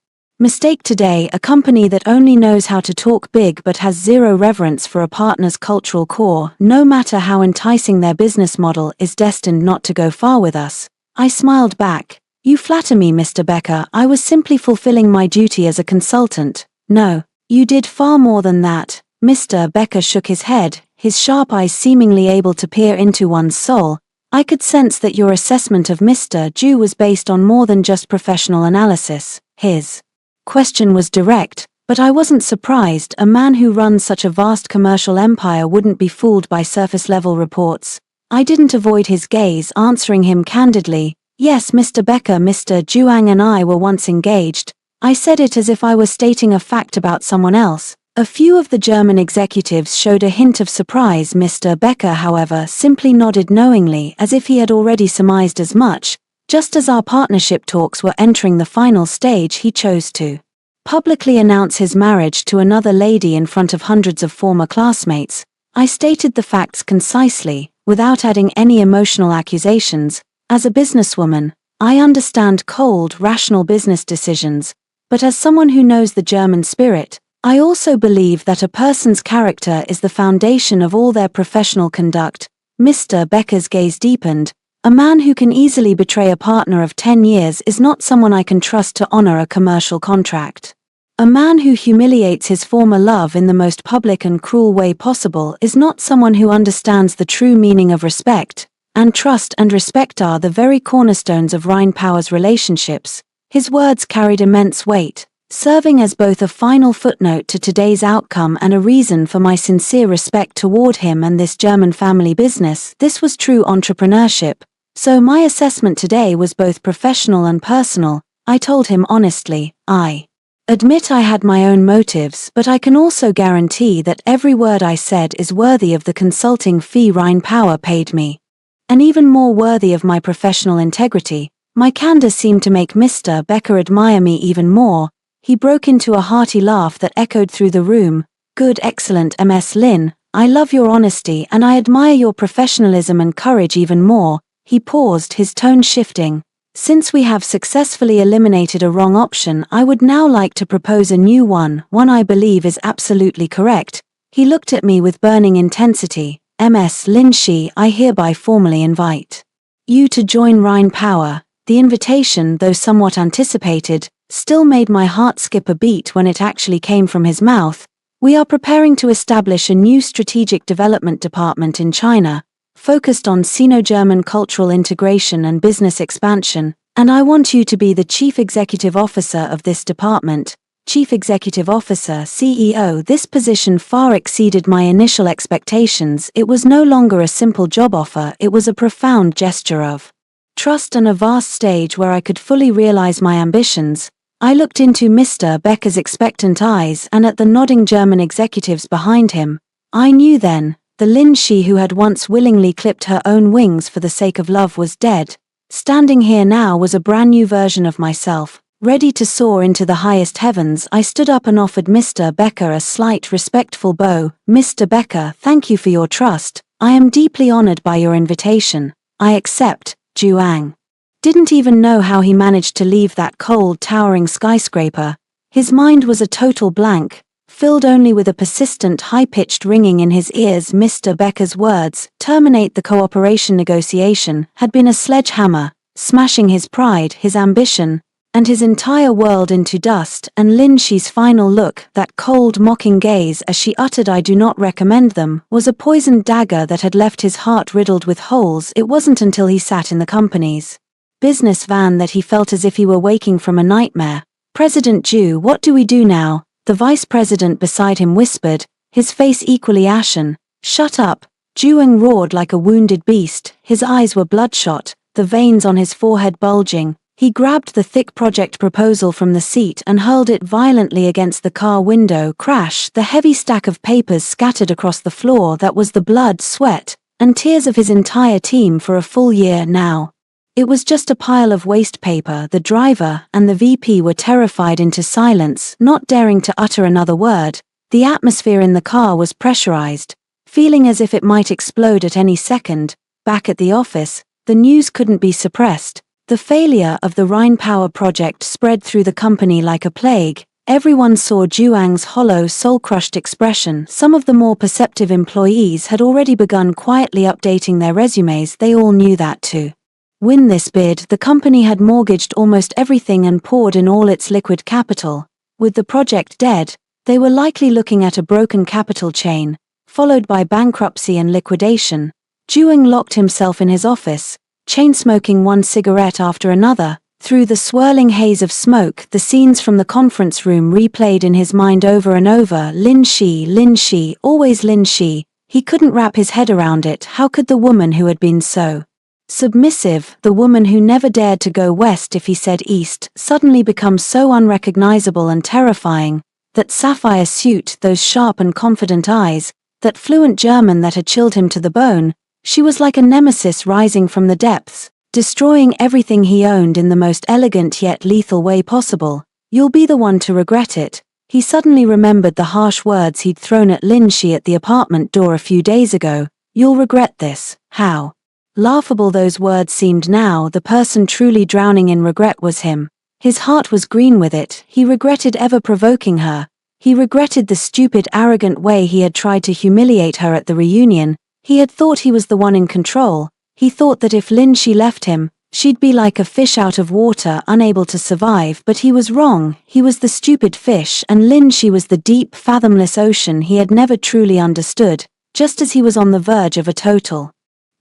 [SPEAKER 1] mistake today. A company that only knows how to talk big but has zero reverence for a partner's cultural core. No matter how enticing their business model, is destined not to go far with us. I smiled back. You flatter me, Mr. Becker. I was simply fulfilling my duty as a consultant. No, you did far more than that. Mr. Becker shook his head, his sharp eyes seemingly able to peer into one's soul. I could sense that your assessment of Mr. Ju was based on more than just professional analysis. His question was direct, but I wasn't surprised. A man who runs such a vast commercial empire wouldn't be fooled by surface-level reports. I didn't avoid his gaze, answering him candidly. Yes, Mr. Becker, Mr. Juang and I were once engaged. I said it as if I were stating a fact about someone else. A few of the German executives showed a hint of surprise. Mr. Becker, however, simply nodded knowingly, as if he had already surmised as much. Just as our partnership talks were entering the final stage, he chose to publicly announce his marriage to another lady in front of hundreds of former classmates. I stated the facts concisely, without adding any emotional accusations. As a businesswoman, I understand cold, rational business decisions, but as someone who knows the German spirit, I also believe that a person's character is the foundation of all their professional conduct. Mr. Becker's gaze deepened. A man who can easily betray a partner of 10 years is not someone I can trust to honor a commercial contract. A man who humiliates his former love in the most public and cruel way possible is not someone who understands the true meaning of respect, and trust and respect are the very cornerstones of Rhine Power's relationships. His words carried immense weight, serving as both a final footnote to today's outcome and a reason for my sincere respect toward him and this German family business. This was true entrepreneurship, so my assessment today was both professional and personal. I told him honestly, I admit I had my own motives, but I can also guarantee that every word I said is worthy of the consulting fee Rhine Power paid me, and even more worthy of my professional integrity. My candor seemed to make Mr. Becker admire me even more. He broke into a hearty laugh that echoed through the room. Good, excellent, Ms. Lin, I love your honesty and I admire your professionalism and courage even more. He paused, his tone shifting. Since we have successfully eliminated a wrong option, I would now like to propose a new one I believe is absolutely correct. He looked at me with burning intensity. Ms. Lin Shi, I hereby formally invite you to join Rhine Power. The invitation, though somewhat anticipated, still made my heart skip a beat when it actually came from his mouth. We are preparing to establish a new strategic development department in China, focused on Sino-German cultural integration and business expansion, and I want you to be the Chief Executive Officer of this department. Chief Executive Officer, CEO. This position far exceeded my initial expectations. It was no longer a simple job offer, it was a profound gesture of trust and a vast stage where I could fully realize my ambitions. I looked into Mr. Becker's expectant eyes and at the nodding German executives behind him. I knew then, the Lin Shi who had once willingly clipped her own wings for the sake of love was dead. Standing here now was a brand new version of myself, ready to soar into the highest heavens. I stood up and offered Mr. Becker a slight, respectful bow. Mr. Becker, thank you for your trust. I am deeply honored by your invitation. I accept. Zhuang didn't even know how he managed to leave that cold, towering skyscraper. His mind was a total blank, filled only with a persistent, high-pitched ringing in his ears. Mr. Becker's words, terminate the cooperation negotiation, had been a sledgehammer, smashing his pride, his ambition, and his entire world into dust. And Lin Shi's final look, that cold, mocking gaze as she uttered I do not recommend them, was a poisoned dagger that had left his heart riddled with holes. It wasn't until he sat in the company's business van that he felt as if he were waking from a nightmare. President Zhu, what do we do now? The vice president beside him whispered, his face equally ashen. Shut up. Zhuang roared like a wounded beast. His eyes were bloodshot, the veins on his forehead bulging. He grabbed the thick project proposal from the seat and hurled it violently against the car window. Crash! The heavy stack of papers scattered across the floor. That was the blood, sweat, and tears of his entire team for a full year now. It was just a pile of waste paper. The driver and the VP were terrified into silence, not daring to utter another word. The atmosphere in the car was pressurized, feeling as if it might explode at any second. Back at the office, the news couldn't be suppressed. The failure of the Rhine Power project spread through the company like a plague. Everyone saw Zhuang's hollow, soul-crushed expression. Some of the more perceptive employees had already begun quietly updating their resumes. They all knew that to win this bid, the company had mortgaged almost everything and poured in all its liquid capital. With the project dead, they were likely looking at a broken capital chain, followed by bankruptcy and liquidation. Zhuang locked himself in his office, chain-smoking one cigarette after another. Through the swirling haze of smoke, the scenes from the conference room replayed in his mind over and over. Lin Shi, always Lin Shi. He couldn't wrap his head around it. How could the woman who had been so submissive, the woman who never dared to go west if he said east, suddenly become so unrecognizable and terrifying? That sapphire suit, those sharp and confident eyes, that fluent German that had chilled him to the bone. She was like a nemesis rising from the depths, destroying everything he owned in the most elegant yet lethal way possible. You'll be the one to regret it. He suddenly remembered the harsh words he'd thrown at Lin Shi at the apartment door a few days ago. You'll regret this. How laughable those words seemed now. The person truly drowning in regret was him. His heart was green with it. He regretted ever provoking her, He regretted the stupid, arrogant way he had tried to humiliate her at the reunion. He had thought he was the one in control. He thought that if She left him, she'd be like a fish out of water, unable to survive, but he was wrong. He was the stupid fish, and She was the deep, fathomless ocean he had never truly understood. Just as he was on the verge of a total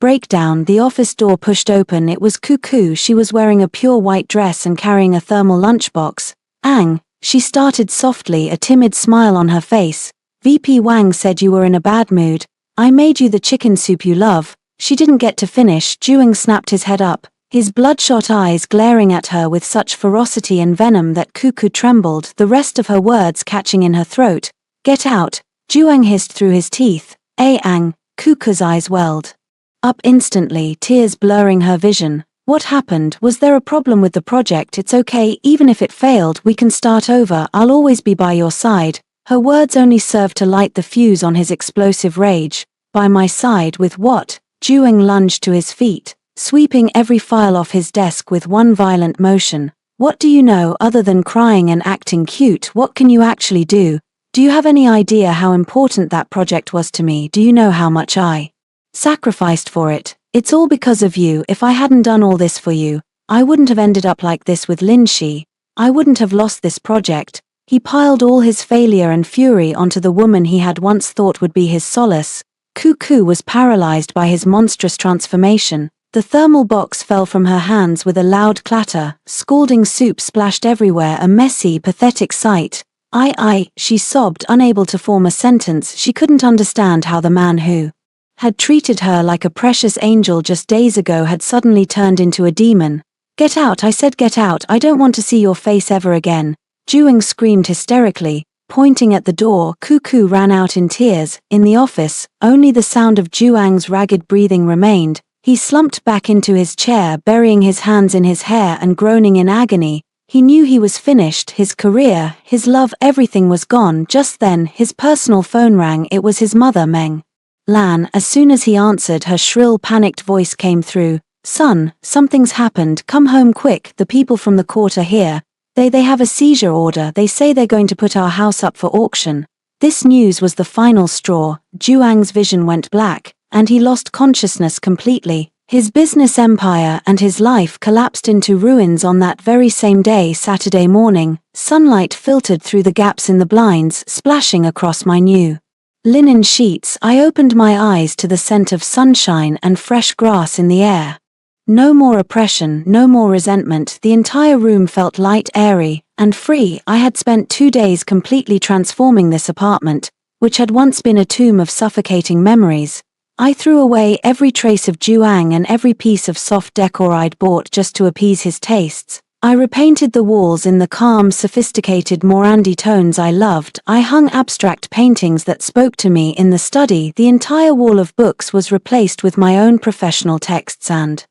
[SPEAKER 1] breakdown, the office door pushed open. It was Cuckoo. She was wearing a pure white dress and carrying a thermal lunchbox. "Ang," she started softly, a timid smile on her face. "VP Wang said you were in a bad mood. I made you the chicken soup you love." She didn't get to finish. Juang snapped his head up, his bloodshot eyes glaring at her with such ferocity and venom that Cuckoo trembled, the rest of her words catching in her throat. "Get out," Juang hissed through his teeth. Ang," Cuckoo's eyes welled up instantly, tears blurring her vision. "What happened? Was there a problem with the project?" "It's okay, even if it failed, we can start over. I'll always be by your side." Her words only served to light the fuse on his explosive rage. "By my side with what?" Juang lunged to his feet, sweeping every file off his desk with one violent motion. "What do you know other than crying and acting cute? What can you actually do? Do you have any idea how important that project was to me? Do you know how much I sacrificed for it? It's all because of you. If I hadn't done all this for you, I wouldn't have ended up like this with Shi. I wouldn't have lost this project." He piled all his failure and fury onto the woman he had once thought would be his solace. Cuckoo was paralyzed by his monstrous transformation. The thermal box fell from her hands with a loud clatter. Scalding soup splashed everywhere, a messy, pathetic sight. She sobbed, unable to form a sentence. She couldn't understand how the man who had treated her like a precious angel just days ago had suddenly turned into a demon. "Get out, I said get out. I don't want to see your face ever again." Juang screamed hysterically, pointing at the door. Cuckoo ran out in tears. In the office, only the sound of Juang's ragged breathing remained. He slumped back into his chair, burying his hands in his hair and groaning in agony. He knew he was finished. His career, his love, everything was gone. Just then, his personal phone rang. It was his mother, Meng Lan. As soon as he answered, her shrill, panicked voice came through. "Son, something's happened. Come home quick. The people from the court are here. They have a seizure order. They say they're going to put our house up for auction." This news was the final straw. Juang's vision went black, and he lost consciousness completely. His business empire and his life collapsed into ruins on that very same day. Saturday morning, sunlight filtered through the gaps in the blinds, splashing across my new linen sheets. I opened my eyes to the scent of sunshine and fresh grass in the air. No more oppression, no more resentment. The entire room felt light, airy, and free. I had spent 2 days completely transforming this apartment, which had once been a tomb of suffocating memories. I threw away every trace of Juang and every piece of soft decor I'd bought just to appease his tastes. I repainted the walls in the calm, sophisticated Morandi tones I loved. I hung abstract paintings that spoke to me in the study. The entire wall of books was replaced with my own professional texts and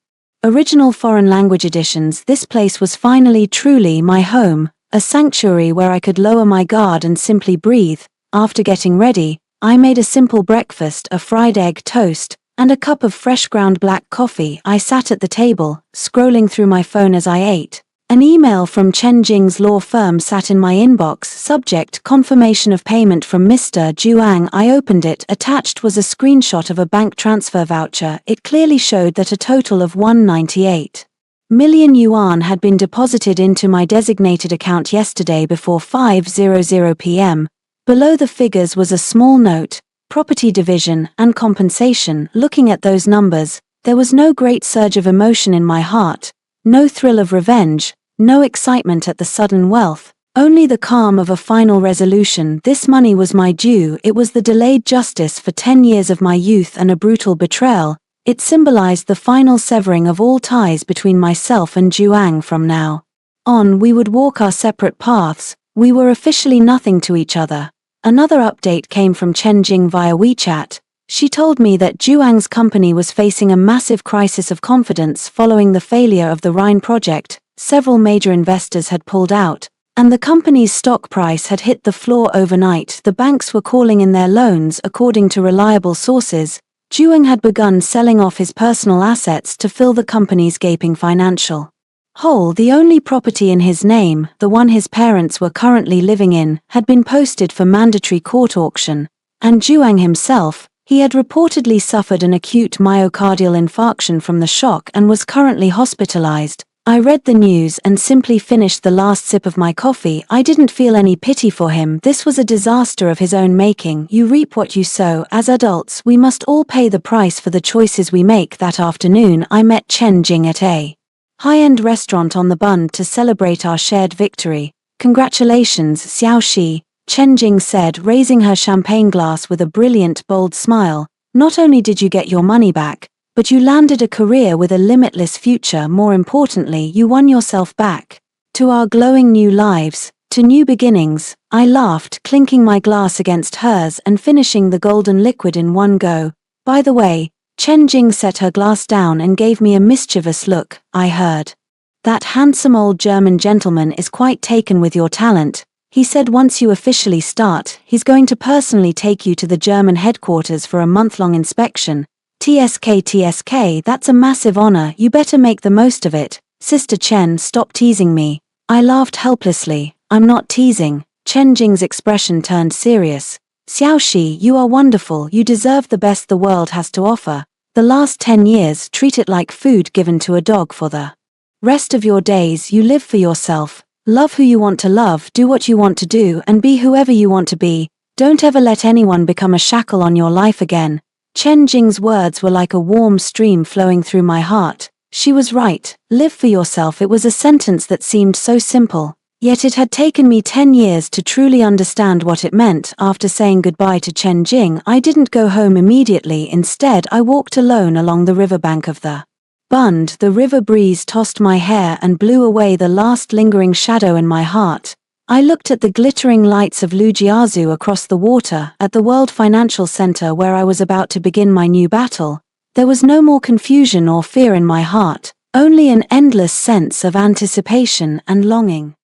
[SPEAKER 1] original foreign language editions. This place was finally truly my home, a sanctuary where I could lower my guard and simply breathe. After getting ready, I made a simple breakfast, a fried egg toast, and a cup of fresh ground black coffee. I sat at the table, scrolling through my phone as I ate. An email from Chen Jing's law firm sat in my inbox. Subject: confirmation of payment from Mr. Juang. I opened it. Attached was a screenshot of a bank transfer voucher. It clearly showed that a total of 198 million yuan had been deposited into my designated account yesterday before 5:00 p.m. Below the figures was a small note: property division and compensation. Looking at those numbers, there was no great surge of emotion in my heart, no thrill of revenge, no excitement at the sudden wealth, only the calm of a final resolution. This money was my due. It was the delayed justice for 10 years of my youth and a brutal betrayal. It symbolized the final severing of all ties between myself and Juang. From now on, we would walk our separate paths. We were officially nothing to each other. Another update came from Chen Jing via WeChat. She told me that Juang's company was facing a massive crisis of confidence following the failure of the Rhine project. Several major investors had pulled out, and the company's stock price had hit the floor overnight. The banks were calling in their loans. According to reliable sources, Juang had begun selling off his personal assets to fill the company's gaping financial Whole, the only property in his name, the one his parents were currently living in, had been posted for mandatory court auction, and Juang himself, he had reportedly suffered an acute myocardial infarction from the shock and was currently hospitalized. I read the news and simply finished the last sip of my coffee. I didn't feel any pity for him. This was a disaster of his own making. You reap what you sow. As adults, we must all pay the price for the choices we make. That afternoon, I met Chen Jing at a high-end restaurant on the Bund to celebrate our shared victory. Congratulations, Xiao Shi, Chen Jing said, raising her champagne glass with a brilliant, bold smile. Not only did you get your money back, but you landed a career with a limitless future. More importantly, you won yourself back. To our glowing new lives, to new beginnings. I laughed, clinking my glass against hers and finishing the golden liquid in one go. By the way, Chen Jing set her glass down and gave me a mischievous look. I heard that handsome old German gentleman is quite taken with your talent. He said once you officially start, he's going to personally take you to the German headquarters for a month-long inspection. TSK, that's a massive honor. You better make the most of it. Sister Chen, stop teasing me. I laughed helplessly. I'm not teasing. Chen Jing's expression turned serious. Xiao Shi, you are wonderful. You deserve the best the world has to offer. The last 10 years, treat it like food given to a dog. For the rest of your days, you live for yourself. Love who you want to love, do what you want to do, and be whoever you want to be. Don't ever let anyone become a shackle on your life again. Chen Jing's words were like a warm stream flowing through my heart. She was right. Live for yourself. It was a sentence that seemed so simple, yet it had taken me 10 years to truly understand what it meant. After saying goodbye to Chen Jing, I didn't go home immediately. Instead, I walked alone along the riverbank of the Bund. The river breeze tossed my hair and blew away the last lingering shadow in my heart. I looked at the glittering lights of Lujiazhu across the water, at the World Financial Center where I was about to begin my new battle. There was no more confusion or fear in my heart, only an endless sense of anticipation and longing.